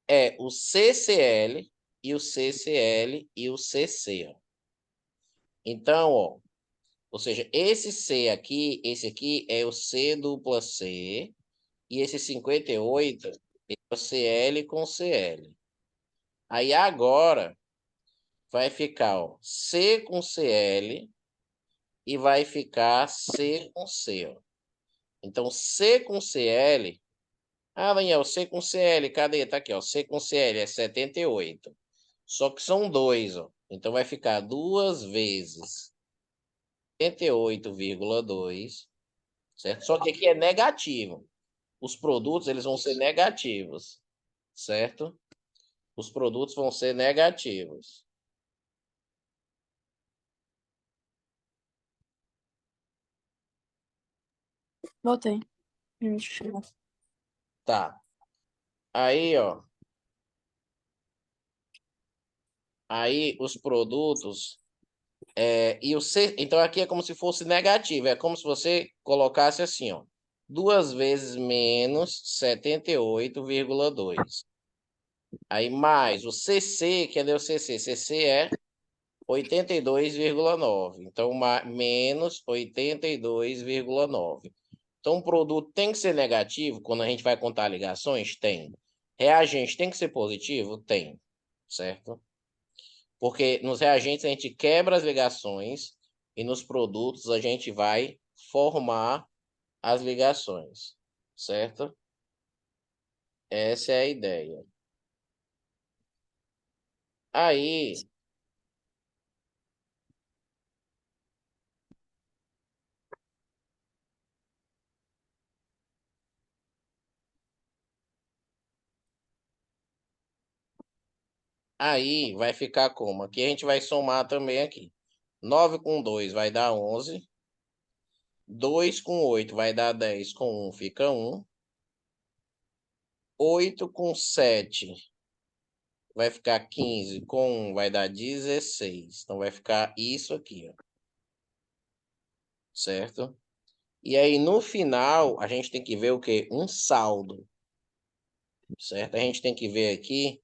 É o CCl e o CCl e o CC, ó. Então, ó, ou seja, esse C aqui, esse aqui é o C dupla C, e esse 58 é o Cl com Cl. Aí agora vai ficar, ó, C com Cl e vai ficar C com C, ó. Então, C com Cl. Ah, Daniel, C com Cl, cadê? Tá aqui, ó. C com Cl é 78. Só que são dois, ó. Então vai ficar 2 vezes 78,2, certo? Só que aqui é negativo. Os produtos, eles vão ser negativos, certo? Os produtos vão ser negativos. Voltei. Tá. Aí, ó. Aí os produtos. E o C, então aqui é como se fosse negativo. É como se você colocasse assim, ó. 2 vezes menos 78,2. Aí mais o CC, cadê o CC? CC é 82,9. Então, menos 82,9. Então, o produto tem que ser negativo quando a gente vai contar ligações? Tem. Reagente tem que ser positivo? Tem. Certo? Porque nos reagentes a gente quebra as ligações e nos produtos a gente vai formar as ligações. Certo? Essa é a ideia. Aí, aí vai ficar como? Aqui a gente vai somar também aqui. 9 com 2 vai dar 11. 2 com 8 vai dar 10, com 1 fica 1. 8 com 7 vai ficar 15, com 1 vai dar 16. Então, vai ficar isso aqui, ó. Certo? E aí, no final, a gente tem que ver o quê? Um saldo. Certo? A gente tem que ver aqui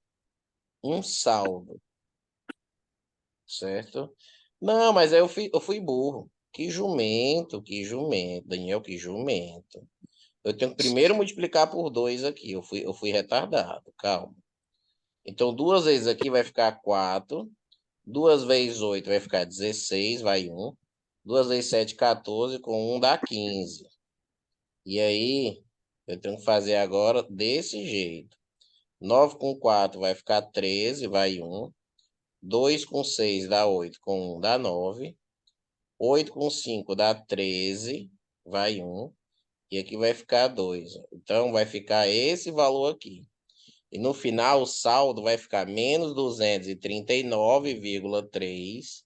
um saldo. Certo? Não, mas aí eu fui burro. Que jumento, que jumento. Daniel, que jumento. Eu tenho que primeiro multiplicar por 2 aqui. Eu fui retardado. Calma. Então, 2 vezes aqui vai ficar 4. 2 vezes 8 vai ficar 16, vai 1. 2 vezes 7, 14, com 1 dá 15. E aí, eu tenho que fazer agora desse jeito. 9 com 4 vai ficar 13, vai 1. 2 com 6 dá 8, com 1 dá 9. 8 com 5 dá 13, vai 1. E aqui vai ficar 2. Então, vai ficar esse valor aqui. E no final, o saldo vai ficar menos 239,3,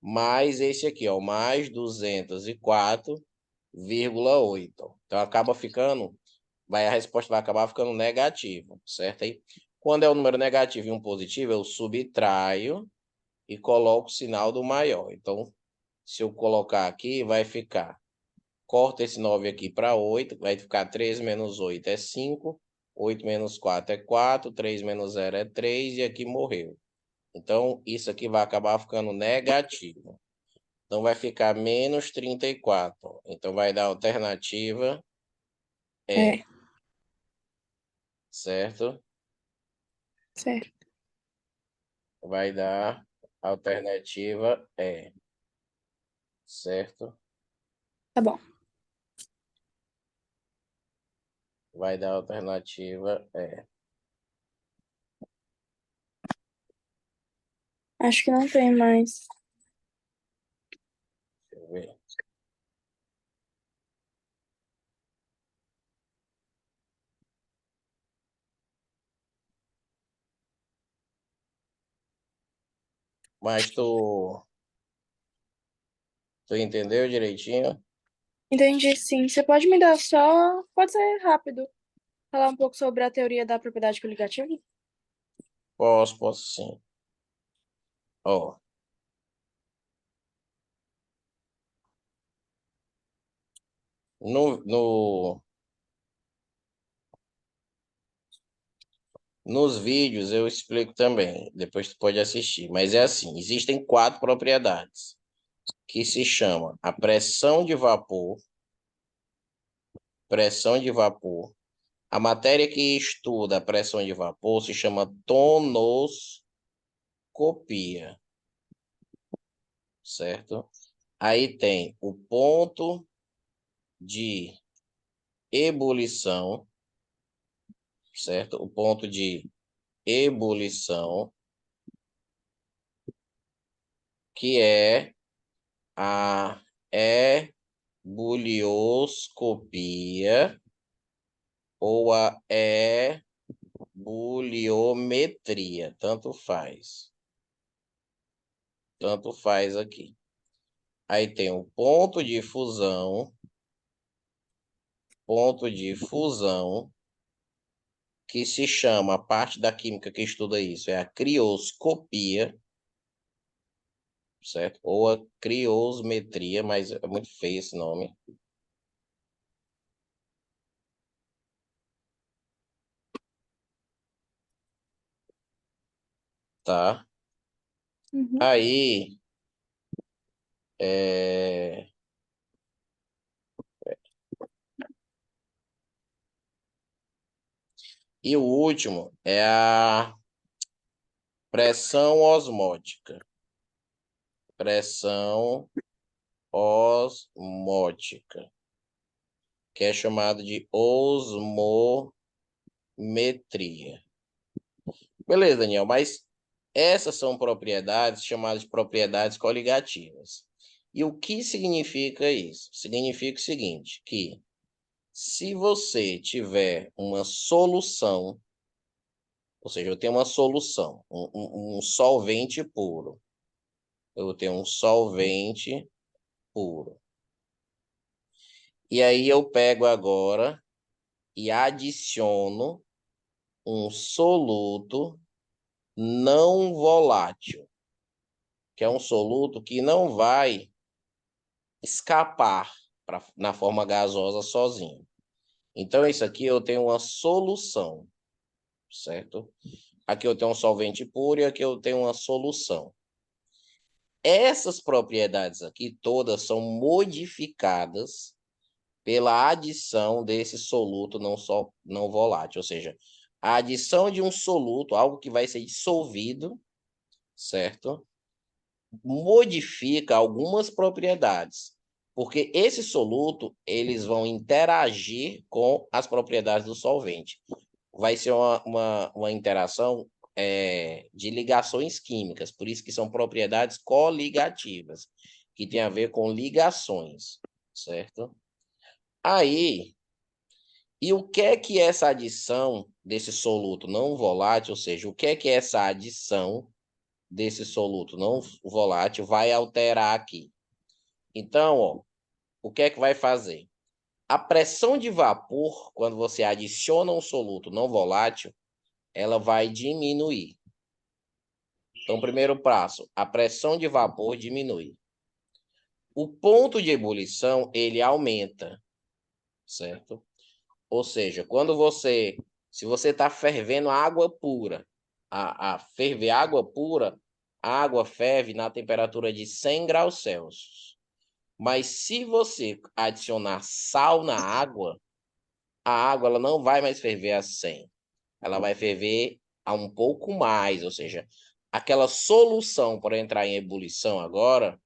mais esse aqui, ó, mais 204,8. Então, acaba ficando a resposta vai acabar ficando negativa, certo? Aí, quando é um número negativo e um positivo, eu subtraio e coloco o sinal do maior. Então, se eu colocar aqui, vai ficar... Corta esse 9 aqui para 8, vai ficar 3 menos 8 é 5, 8 menos 4 é 4, 3 menos 0 é 3, e aqui morreu. Então, isso aqui vai acabar ficando negativo. Então, vai ficar menos 34. Então, vai dar alternativa É, certo? certo. Vai dar alternativa certo? Tá bom. Vai dar alternativa Acho que não tem mais. Deixa eu ver. Mas tu entendeu direitinho? Entendi, sim. Você pode me dar só. Pode ser rápido. Falar um pouco sobre a teoria da propriedade coligativa? Posso sim. Ó, no, nos vídeos eu explico também, depois tu pode assistir. Mas é assim, existem 4 propriedades, que se chama a pressão de vapor. A matéria que estuda a pressão de vapor se chama tonoscopia, certo? Aí tem o ponto de ebulição, certo? O ponto de ebulição, que é a ebulioscopia ou a ebuliometria, tanto faz. Tanto faz aqui. Aí tem o ponto de fusão, que se chama, a parte da química que estuda isso, é a crioscopia, certo? Ou a criosmetria, mas é muito feio esse nome, tá? Uhum. Aí, e o último é a pressão osmótica. Pressão osmótica, que é chamado de osmometria. Beleza, Daniel, mas essas são propriedades chamadas de propriedades coligativas. E o que significa isso? Significa o seguinte, que se você tiver uma solução, ou seja, eu tenho uma solução, um solvente puro, eu tenho um solvente puro. E aí eu pego agora e adiciono um soluto não volátil, que é um soluto que não vai escapar na forma gasosa sozinho. Então, isso aqui eu tenho uma solução, certo? Aqui eu tenho um solvente puro e aqui eu tenho uma solução. Essas propriedades aqui todas são modificadas pela adição desse soluto não volátil, ou seja, a adição de um soluto, algo que vai ser dissolvido, certo? Modifica algumas propriedades, porque esse soluto eles vão interagir com as propriedades do solvente. Vai ser uma interação de ligações químicas, por isso que são propriedades coligativas, que tem a ver com ligações, certo? Aí, e o que é que essa adição desse soluto não volátil, ou seja, o que é que essa adição desse soluto não volátil vai alterar aqui? Então, ó, o que é que vai fazer? A pressão de vapor, quando você adiciona um soluto não volátil, ela vai diminuir. Então, primeiro passo, a pressão de vapor diminui. O ponto de ebulição, ele aumenta, certo? Ou seja, se você está fervendo água pura, a ferver água pura, a água ferve na temperatura de 100 graus Celsius. Mas se você adicionar sal na água, a água ela não vai mais ferver a 100. Ela vai ferver a um pouco mais, ou seja, aquela solução para entrar em ebulição agora,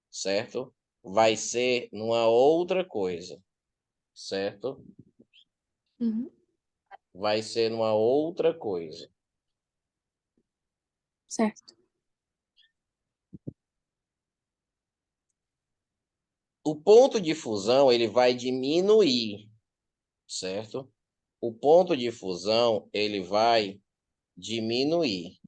certo? Vai ser numa outra coisa, certo? Uhum. Vai ser numa outra coisa. Certo. O ponto de fusão, ele vai diminuir, certo? O ponto de fusão, ele vai diminuir.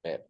É.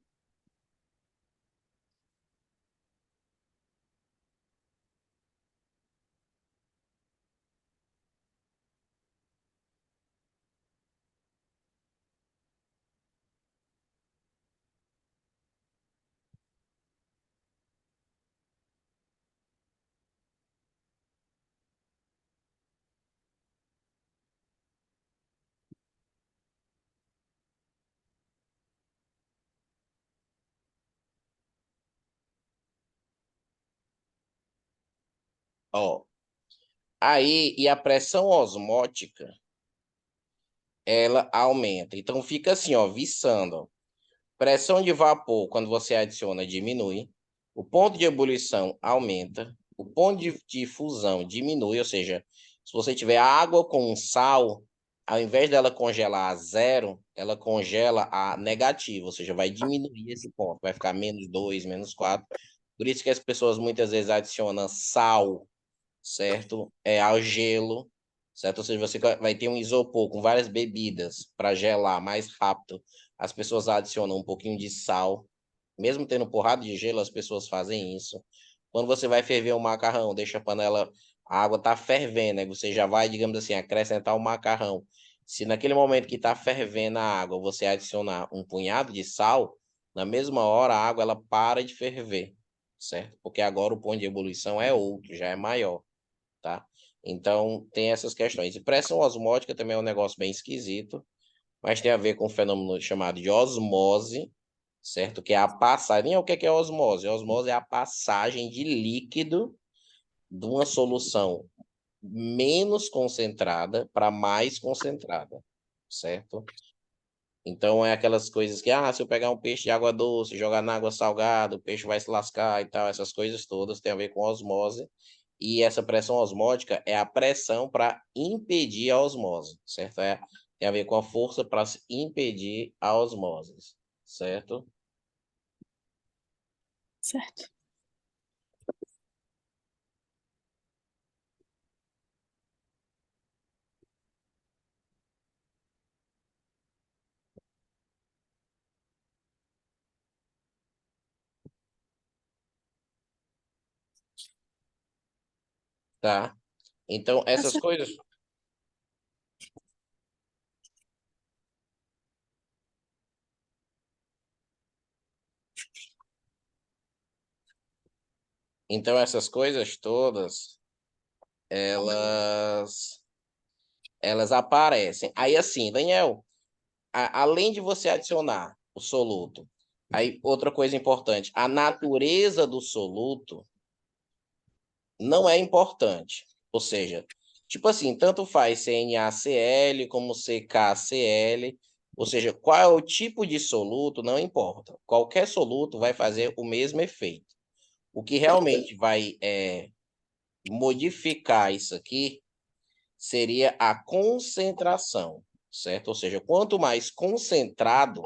Ó, aí, e a pressão osmótica, ela aumenta. Então, fica assim, ó, viçando. Ó. Pressão de vapor, quando você adiciona, diminui. O ponto de ebulição aumenta. O ponto de fusão diminui, ou seja, se você tiver água com sal, ao invés dela congelar a zero, ela congela a negativo, ou seja, vai diminuir esse ponto, vai ficar -2, -4. Por isso que as pessoas muitas vezes adicionam sal, certo? Ao gelo, certo? Ou seja, você vai ter um isopor com várias bebidas para gelar mais rápido. As pessoas adicionam um pouquinho de sal. Mesmo tendo porrada de gelo, as pessoas fazem isso. Quando você vai ferver o macarrão, deixa a panela, a água tá fervendo, aí você já vai, digamos assim, acrescentar o macarrão. Se naquele momento que está fervendo a água, você adicionar um punhado de sal, na mesma hora a água ela para de ferver, certo? Porque agora o ponto de ebulição é outro, já é maior, tá? Então, tem essas questões. E pressão osmótica também é um negócio bem esquisito, mas tem a ver com um fenômeno chamado de osmose, certo? Que é a passagem. O que é osmose? A osmose é a passagem de líquido de uma solução menos concentrada para mais concentrada, certo? Então, é aquelas coisas que, se eu pegar um peixe de água doce, jogar na água salgada, o peixe vai se lascar e tal, essas coisas todas têm a ver com osmose. E essa pressão osmótica é a pressão para impedir a osmose, certo? Tem a ver com a força para impedir a osmose, certo? Certo. Tá? Então, Tá essas certo. coisas. Então, essas coisas todas, elas, elas aparecem. Aí, assim, Daniel, além de você adicionar o soluto, aí outra coisa importante, a natureza do soluto não é importante. Ou seja, tipo assim, tanto faz CnACl como CkCl, ou seja, qual é o tipo de soluto, não importa. Qualquer soluto vai fazer o mesmo efeito. O que realmente vai modificar isso aqui seria a concentração, certo? Ou seja, quanto mais concentrado,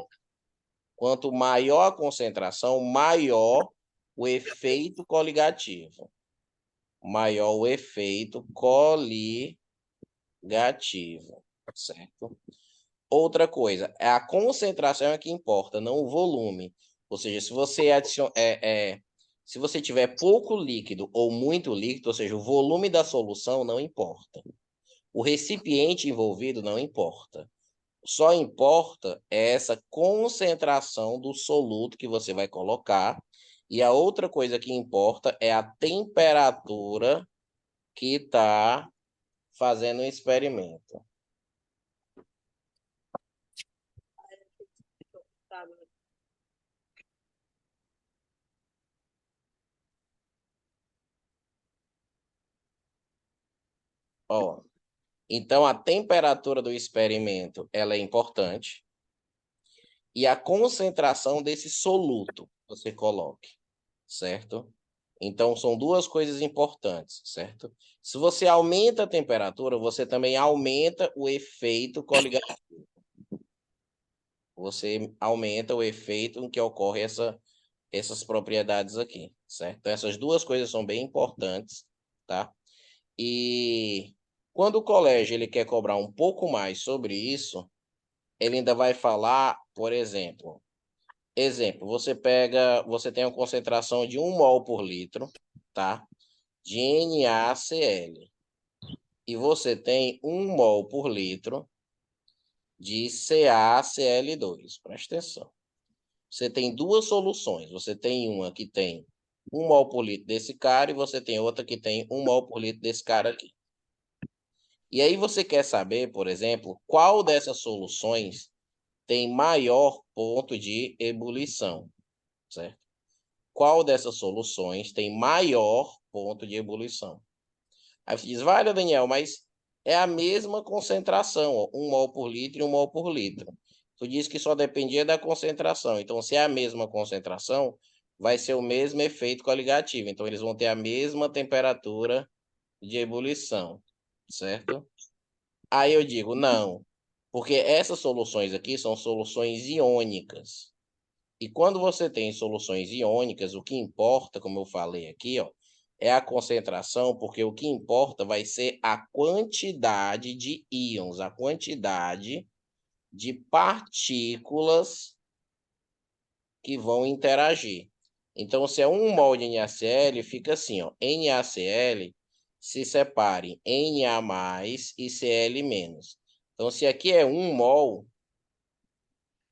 quanto maior a concentração, maior o efeito coligativo. Maior o efeito coligativo, negativa, certo? Outra coisa, é a concentração é que importa, não o volume. Ou seja, se você se você tiver pouco líquido ou muito líquido, ou seja, o volume da solução não importa. O recipiente envolvido não importa. Só importa essa concentração do soluto que você vai colocar. E a outra coisa que importa é a temperatura que está fazendo o experimento. Ó, então, a temperatura do experimento ela é importante e a concentração desse soluto você coloque, certo? Então, são duas coisas importantes, certo? Se você aumenta a temperatura, você também aumenta o efeito coligativo. Você aumenta o efeito em que ocorre essas propriedades aqui, certo? Então, essas duas coisas são bem importantes, tá? E quando o colégio ele quer cobrar um pouco mais sobre isso, ele ainda vai falar, por exemplo, você tem uma concentração de 1 mol por litro, tá? De NaCl. E você tem 1 mol por litro de CaCl2. Presta atenção. Você tem duas soluções. Você tem uma que tem 1 mol por litro desse cara e você tem outra que tem 1 mol por litro desse cara aqui. E aí você quer saber, por exemplo, qual dessas soluções tem maior ponto de ebulição, certo? Qual dessas soluções tem maior ponto de ebulição? Aí você diz, vale, Daniel, mas é a mesma concentração, ó, 1 mol por litro e 1 mol por litro. Tu disse que só dependia da concentração. Então, se é a mesma concentração, vai ser o mesmo efeito coligativo. Então, eles vão ter a mesma temperatura de ebulição, certo? Aí eu digo, não, porque essas soluções aqui são soluções iônicas. E quando você tem soluções iônicas, o que importa, como eu falei aqui, ó, é a concentração, porque o que importa vai ser a quantidade de íons, a quantidade de partículas que vão interagir. Então, se é 1 mol de NaCl, fica assim, ó, NaCl se separe em Na+ e Cl-. Então, se aqui é 1 mol,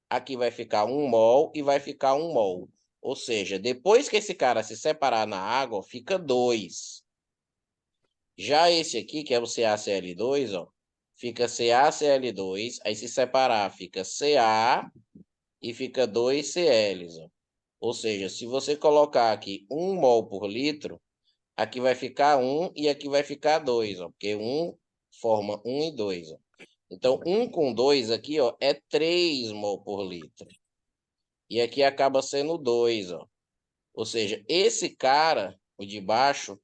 aqui vai ficar 1 mol e vai ficar 1 mol. Ou seja, depois que esse cara se separar na água, fica 2. Já esse aqui, que é o CaCl2, ó, fica CaCl2, aí se separar fica Ca e fica 2Cl. Ó. Ou seja, se você colocar aqui 1 mol por litro, aqui vai ficar 1 e aqui vai ficar 2, ó, porque 1 forma 1 e 2. Ó. Então, 1 com 2 aqui ó, é 3 mol por litro. E aqui acaba sendo 2. Ó. Ou seja, esse cara, o de baixo,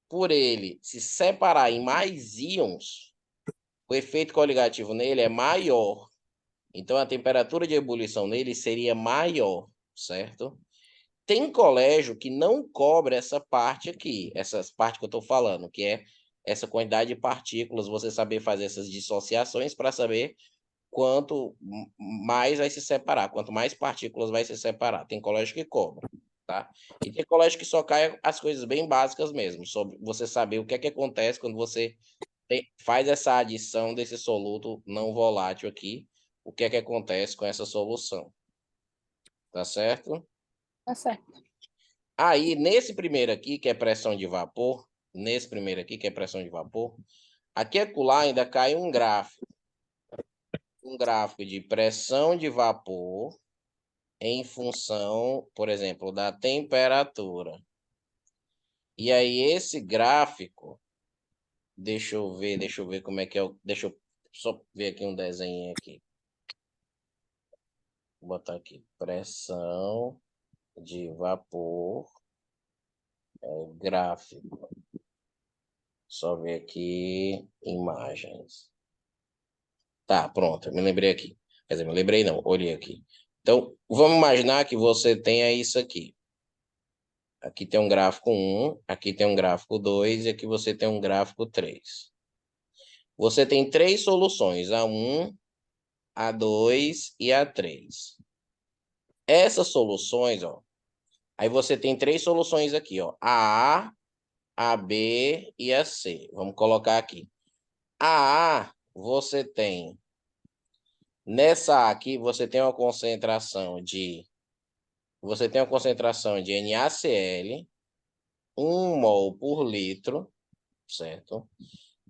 por ele se separar em mais íons, o efeito coligativo nele é maior. Então, a temperatura de ebulição nele seria maior, certo? Tem colégio que não cobra essa parte aqui, essa parte que eu estou falando, que é essa quantidade de partículas, você saber fazer essas dissociações para saber quanto mais vai se separar, quanto mais partículas vai se separar. Tem colégio que cobra, tá? E tem colégio que só cai as coisas bem básicas mesmo, sobre você saber o que é que acontece quando você faz essa adição desse soluto não volátil aqui, o que é que acontece com essa solução. Tá certo? Tá certo. Aí, nesse primeiro aqui, que é pressão de vapor, nesse primeiro aqui, que é pressão de vapor, aqui e acolá ainda cai um gráfico. Um gráfico de pressão de vapor em função, por exemplo, da temperatura. E aí, esse gráfico, deixa eu ver como é que é o. Deixa eu só ver aqui um desenho aqui. Vou botar aqui. Pressão de vapor, gráfico. Só ver aqui imagens. Tá, pronto, eu me lembrei aqui. Quer dizer, me lembrei não, olhei aqui. Então, vamos imaginar que você tenha isso aqui. Aqui tem um gráfico 1, aqui tem um gráfico 2 e aqui você tem um gráfico 3. Você tem três soluções, a 1, a 2 e a 3. Essas soluções, ó, aí você tem três soluções aqui, ó, a B e a C. Vamos colocar aqui. A, você tem, nessa A aqui, você tem uma concentração de NaCl, 1 mol por litro, certo?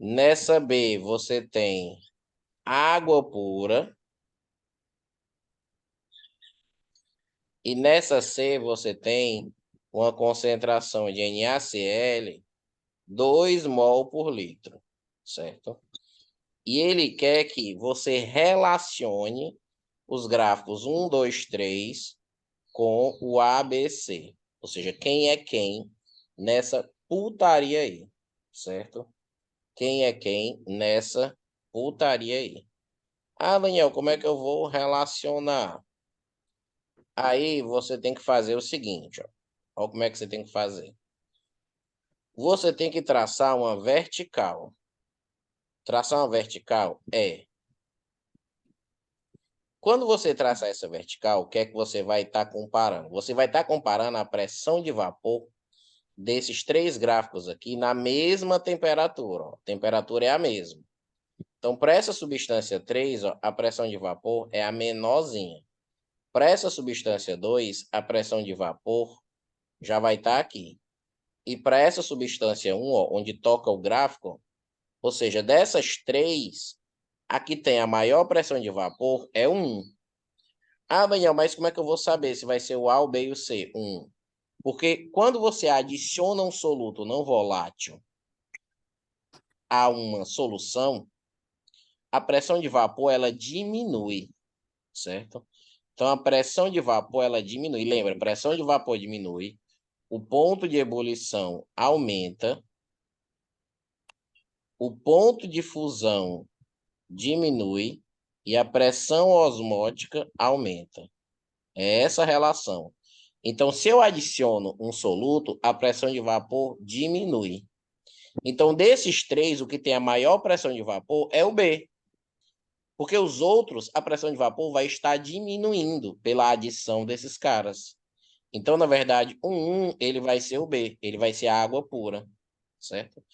Nessa B, você tem água pura. E nessa C, você tem uma concentração de NaCl, 2 mol por litro, certo? E ele quer que você relacione os gráficos 1, 2, 3 com o ABC. Ou seja, quem é quem nessa putaria aí, certo? Quem é quem nessa putaria aí. Ah, Daniel, como é que eu vou relacionar? Aí você tem que fazer o seguinte, ó. Olha como é que você tem que fazer. Você tem que traçar uma vertical. Traçar uma vertical é... Quando você traçar essa vertical, o que é que você vai estar comparando? Você vai estar comparando a pressão de vapor desses três gráficos aqui na mesma temperatura. Ó. A temperatura é a mesma. Então, para essa substância 3, ó, a pressão de vapor é a menorzinha. Para essa substância 2, a pressão de vapor já vai estar aqui. E para essa substância 1, ó, onde toca o gráfico, ou seja, dessas três, a que tem a maior pressão de vapor é o 1. Ah, Daniel, mas como é que eu vou saber se vai ser o A, o B e o C? 1. Porque quando você adiciona um soluto não volátil a uma solução, a pressão de vapor ela diminui, certo? Então, a pressão de vapor ela diminui. Lembra, a pressão de vapor diminui, o ponto de ebulição aumenta, o ponto de fusão diminui e a pressão osmótica aumenta. É essa a relação. Então, se eu adiciono um soluto, a pressão de vapor diminui. Então, desses três, o que tem a maior pressão de vapor é o B. Porque os outros, a pressão de vapor vai estar diminuindo pela adição desses caras. Então, na verdade, o 1, ele vai ser o B. Ele vai ser a água pura, certo?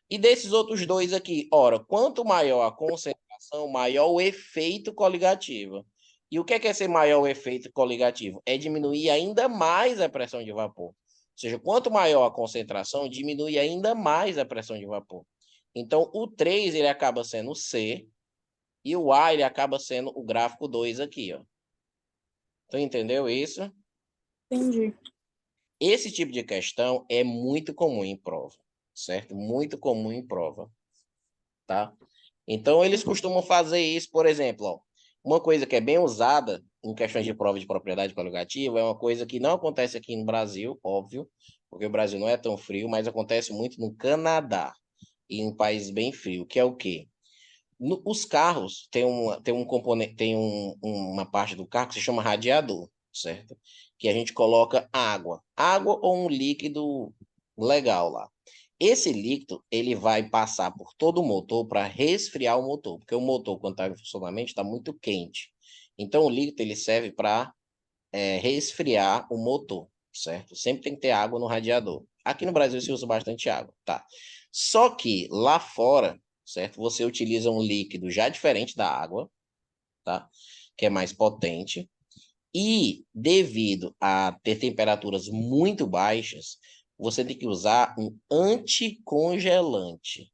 E desses outros dois aqui, ora, quanto maior a concentração, maior o efeito coligativo. E o que é ser maior o efeito coligativo? É diminuir ainda mais a pressão de vapor. Ou seja, quanto maior a concentração, diminui ainda mais a pressão de vapor. Então, o 3 ele acaba sendo o C e o A ele acaba sendo o gráfico 2 aqui, ó. Tu entendeu isso? Entendi. Esse tipo de questão é muito comum em prova, certo? Muito comum em prova, tá? Então, eles costumam fazer isso, por exemplo, ó, uma coisa que é bem usada em questões de prova de propriedade coligativa é uma coisa que não acontece aqui no Brasil, óbvio, porque o Brasil não é tão frio, mas acontece muito no Canadá e em países bem frios, que é o quê? Os carros tem um componente, uma parte do carro que se chama radiador, certo? Que a gente coloca água ou um líquido legal lá. Esse líquido ele vai passar por todo o motor para resfriar o motor, porque o motor quando está em funcionamento está muito quente. Então o líquido ele serve para resfriar o motor, certo? Sempre tem que ter água no radiador. Aqui no Brasil se usa bastante água, tá? Só que lá fora, certo? Você utiliza um líquido já diferente da água, tá? Que é mais potente. E devido a ter temperaturas muito baixas, você tem que usar um anticongelante.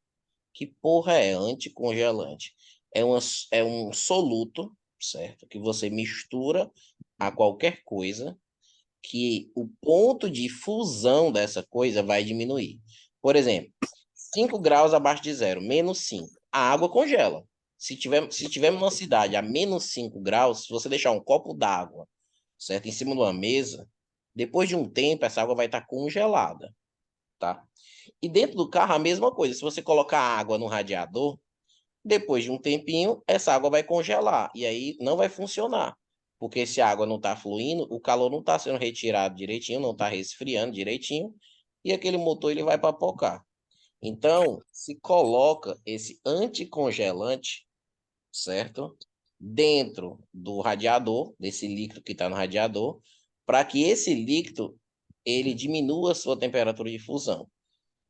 Que porra é anticongelante? É um soluto, certo? Que você mistura a qualquer coisa que o ponto de fusão dessa coisa vai diminuir. Por exemplo, 5 graus abaixo de zero, -5, a água congela. Se tiver numa cidade a -5 graus, se você deixar um copo d'água, certo, em cima de uma mesa, depois de um tempo essa água vai estar congelada, tá? E dentro do carro a mesma coisa. Se você colocar água no radiador, depois de um tempinho, essa água vai congelar e aí não vai funcionar. Porque se a água não está fluindo, o calor não está sendo retirado direitinho, não está resfriando direitinho, e aquele motor ele vai papocar. Então, se coloca esse anticongelante, certo? Dentro do radiador, desse líquido que está no radiador, para que esse líquido ele diminua a sua temperatura de fusão.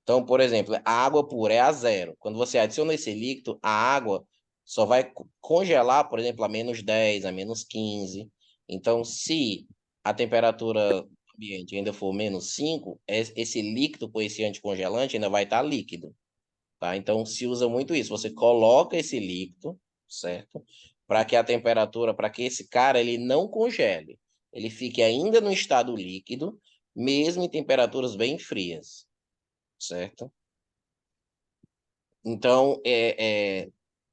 Então, por exemplo, a água pura é a zero. Quando você adiciona esse líquido, a água só vai congelar, por exemplo, a -10, a -15. Então, se a temperatura do ambiente ainda for -5, esse líquido com esse anticongelante ainda vai estar líquido, tá? Então, se usa muito isso. Você coloca esse líquido, certo? Para que a temperatura, para que esse cara ele não congele. Ele fique ainda no estado líquido, mesmo em temperaturas bem frias, certo? Então,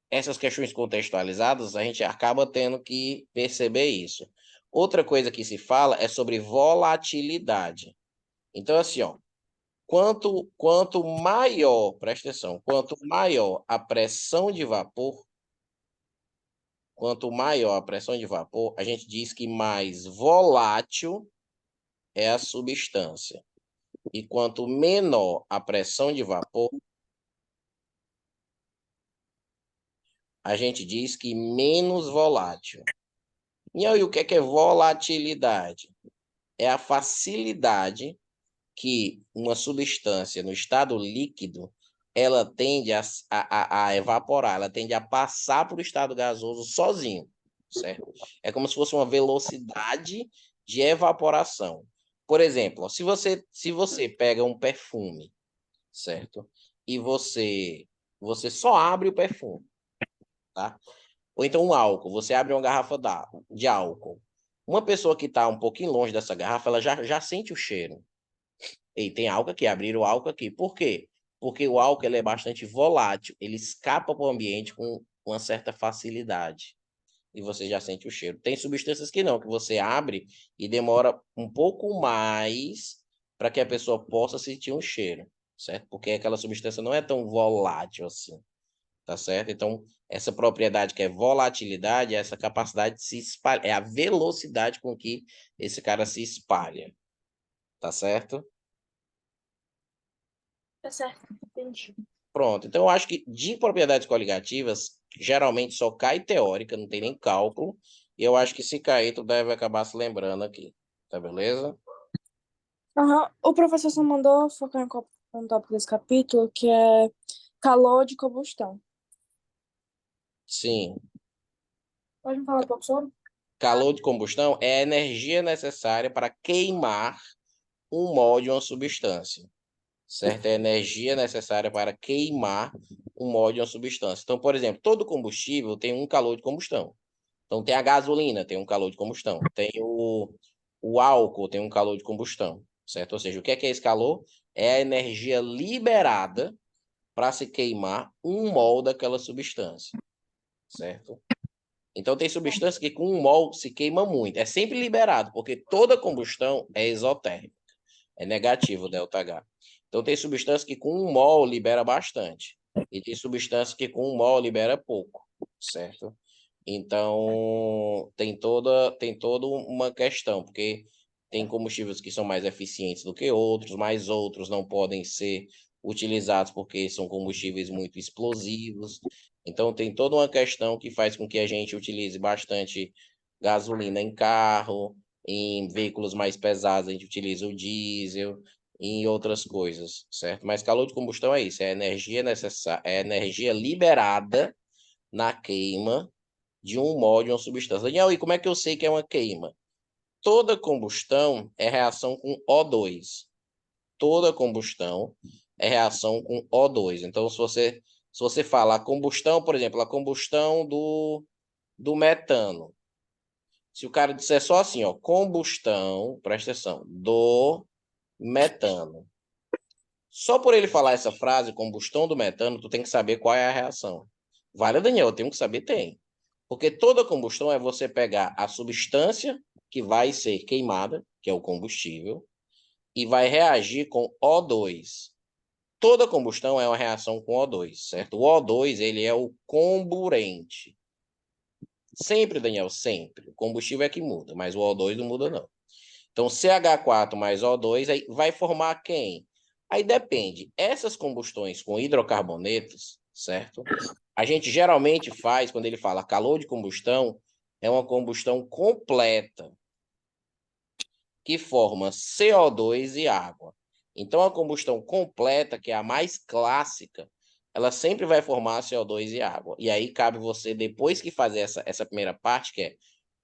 essas questões contextualizadas, a gente acaba tendo que perceber isso. Outra coisa que se fala é sobre volatilidade. Então, assim, ó, quanto maior, presta atenção, quanto maior a pressão de vapor, a gente diz que mais volátil é a substância. E quanto menor a pressão de vapor, a gente diz que menos volátil. E aí, o que é volatilidade? É a facilidade que uma substância no estado líquido ela tende a evaporar, ela tende a passar para o estado gasoso sozinho, certo? É como se fosse uma velocidade de evaporação. Por exemplo, se você pega um perfume, certo? E você só abre o perfume, tá? Ou então um álcool, você abre uma garrafa de álcool. Uma pessoa que está um pouquinho longe dessa garrafa, ela já sente o cheiro. E tem álcool aqui, abrir o álcool aqui. Por quê? Porque o álcool ele é bastante volátil, ele escapa para o ambiente com uma certa facilidade. E você já sente o cheiro. Tem substâncias que não, que você abre e demora um pouco mais para que a pessoa possa sentir um cheiro, certo? Porque aquela substância não é tão volátil assim, tá certo? Então, essa propriedade que é volatilidade é essa capacidade de se espalhar, é a velocidade com que esse cara se espalha, tá certo? Tá certo, entendi. Pronto. Então, eu acho que de propriedades coligativas, geralmente só cai teórica, não tem nem cálculo. E eu acho que se cair, tu deve acabar se lembrando aqui. Tá beleza? Aham. O professor só mandou focar em um tópico desse capítulo, que é calor de combustão. Sim. Pode me falar um pouco sobre? Calor de combustão é a energia necessária para queimar um mol de uma substância. Certo? É a energia necessária para queimar um mol de uma substância. Então, por exemplo, todo combustível tem um calor de combustão. Então, tem a gasolina, tem um calor de combustão. Tem o álcool, tem um calor de combustão. Certo? Ou seja, o que é esse calor? É a energia liberada para se queimar um mol daquela substância. Certo? Então, tem substância que com um mol se queima muito. É sempre liberado, porque toda combustão é exotérmica. É negativo o ΔH. Então, tem substância que com um mol libera bastante. E tem substância que com um mol libera pouco, certo? Então, tem toda uma questão, porque tem combustíveis que são mais eficientes do que outros, mas outros não podem ser utilizados porque são combustíveis muito explosivos. Então, tem toda uma questão que faz com que a gente utilize bastante gasolina em carro, em veículos mais pesados a gente utiliza o diesel, e outras coisas, certo? Mas calor de combustão é isso, é a energia necessária, é a energia liberada na queima de um mol de uma substância. Daniel, e como é que eu sei que é uma queima? Toda combustão é reação com O2. Toda combustão é reação com O2. Então, se você falar combustão, por exemplo, a combustão do metano. Se o cara disser só assim, ó, combustão, presta atenção, do metano. Só por ele falar essa frase, combustão do metano, tu tem que saber qual é a reação. Vale, Daniel, eu tenho que saber, tem. Porque toda combustão é você pegar a substância que vai ser queimada, que é o combustível, e vai reagir com O2. Toda combustão é uma reação com O2, certo? O O2, ele é o comburente. Sempre, Daniel, sempre. O combustível é que muda, mas o O2 não muda, não. Então, CH4 mais O2 aí vai formar quem? Aí depende. Essas combustões com hidrocarbonetos, certo? A gente geralmente faz, quando ele fala calor de combustão, é uma combustão completa, que forma CO2 e água. Então, a combustão completa, que é a mais clássica, ela sempre vai formar CO2 e água. E aí cabe você, depois que fazer essa primeira parte, que é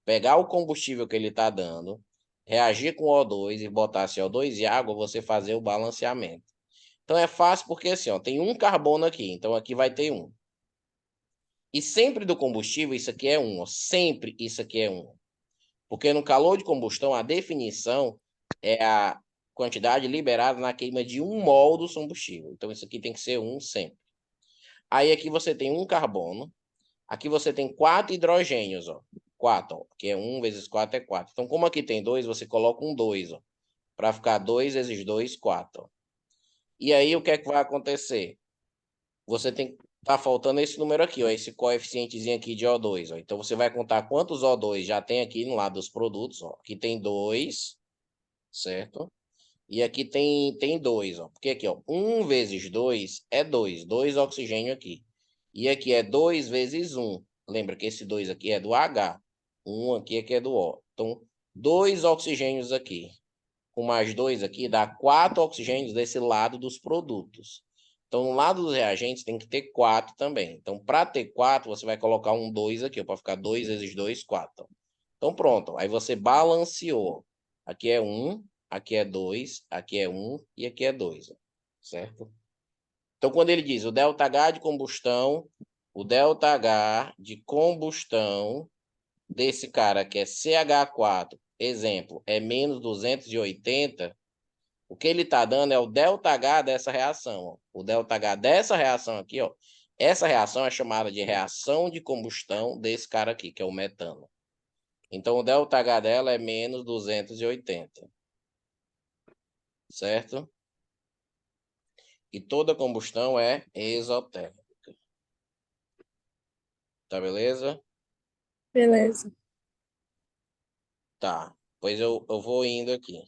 pegar o combustível que ele está dando, reagir com O2 e botar CO2 e água, você fazer o balanceamento. Então é fácil porque assim, ó, tem um carbono aqui, então aqui vai ter um. E sempre do combustível, isso aqui é um, ó, sempre isso aqui é um. Porque no calor de combustão, a definição é a quantidade liberada na queima de 1 mol do combustível. Então, isso aqui tem que ser um sempre. Aí aqui você tem um carbono. Aqui você tem 4 hidrogênios, ó. 4, ó, que é 1 vezes 4 é 4. Então, como aqui tem 2, você coloca um 2, ó. Para ficar 2 vezes 2, 4. Ó. E aí, o que é que vai acontecer? Você tem tá faltando esse número aqui, ó, esse coeficientezinho aqui de O2, ó. Então você vai contar quantos O2 já tem aqui no lado dos produtos, ó. Aqui tem 2, certo? E aqui tem 2, ó. Porque aqui, ó, 1 vezes 2 é 2, 2 oxigênio aqui. E aqui é 2 vezes 1. Lembra que esse 2 aqui é do H. 1 aqui é do O. Então, 2 oxigênios aqui com mais 2 aqui, dá 4 oxigênios desse lado dos produtos. Então, no lado dos reagentes, tem que ter 4 também. Então, para ter 4, você vai colocar um 2 aqui, para ficar 2 vezes 2, 4. Então, pronto. Aí você balanceou. Aqui é 1, aqui é 2, aqui é 1 e aqui é 2. Certo? Então, quando ele diz o ΔH de combustão, o ΔH de combustão desse cara que é CH4, exemplo, é menos 280, o que ele está dando é o ΔH dessa reação. Ó. O ΔH dessa reação aqui, ó. Essa reação é chamada de reação de combustão desse cara aqui, que é o metano. Então, o ΔH dela é menos 280. Certo? E toda combustão é exotérmica. Tá beleza? Beleza. Tá. Pois eu vou indo aqui.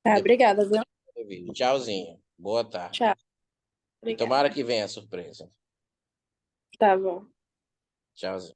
Tá, Depois obrigada, viu? do vídeo. Tchauzinho. Boa tarde. Tchau. E tomara Obrigada. que venha a surpresa. Tá bom. Tchauzinho.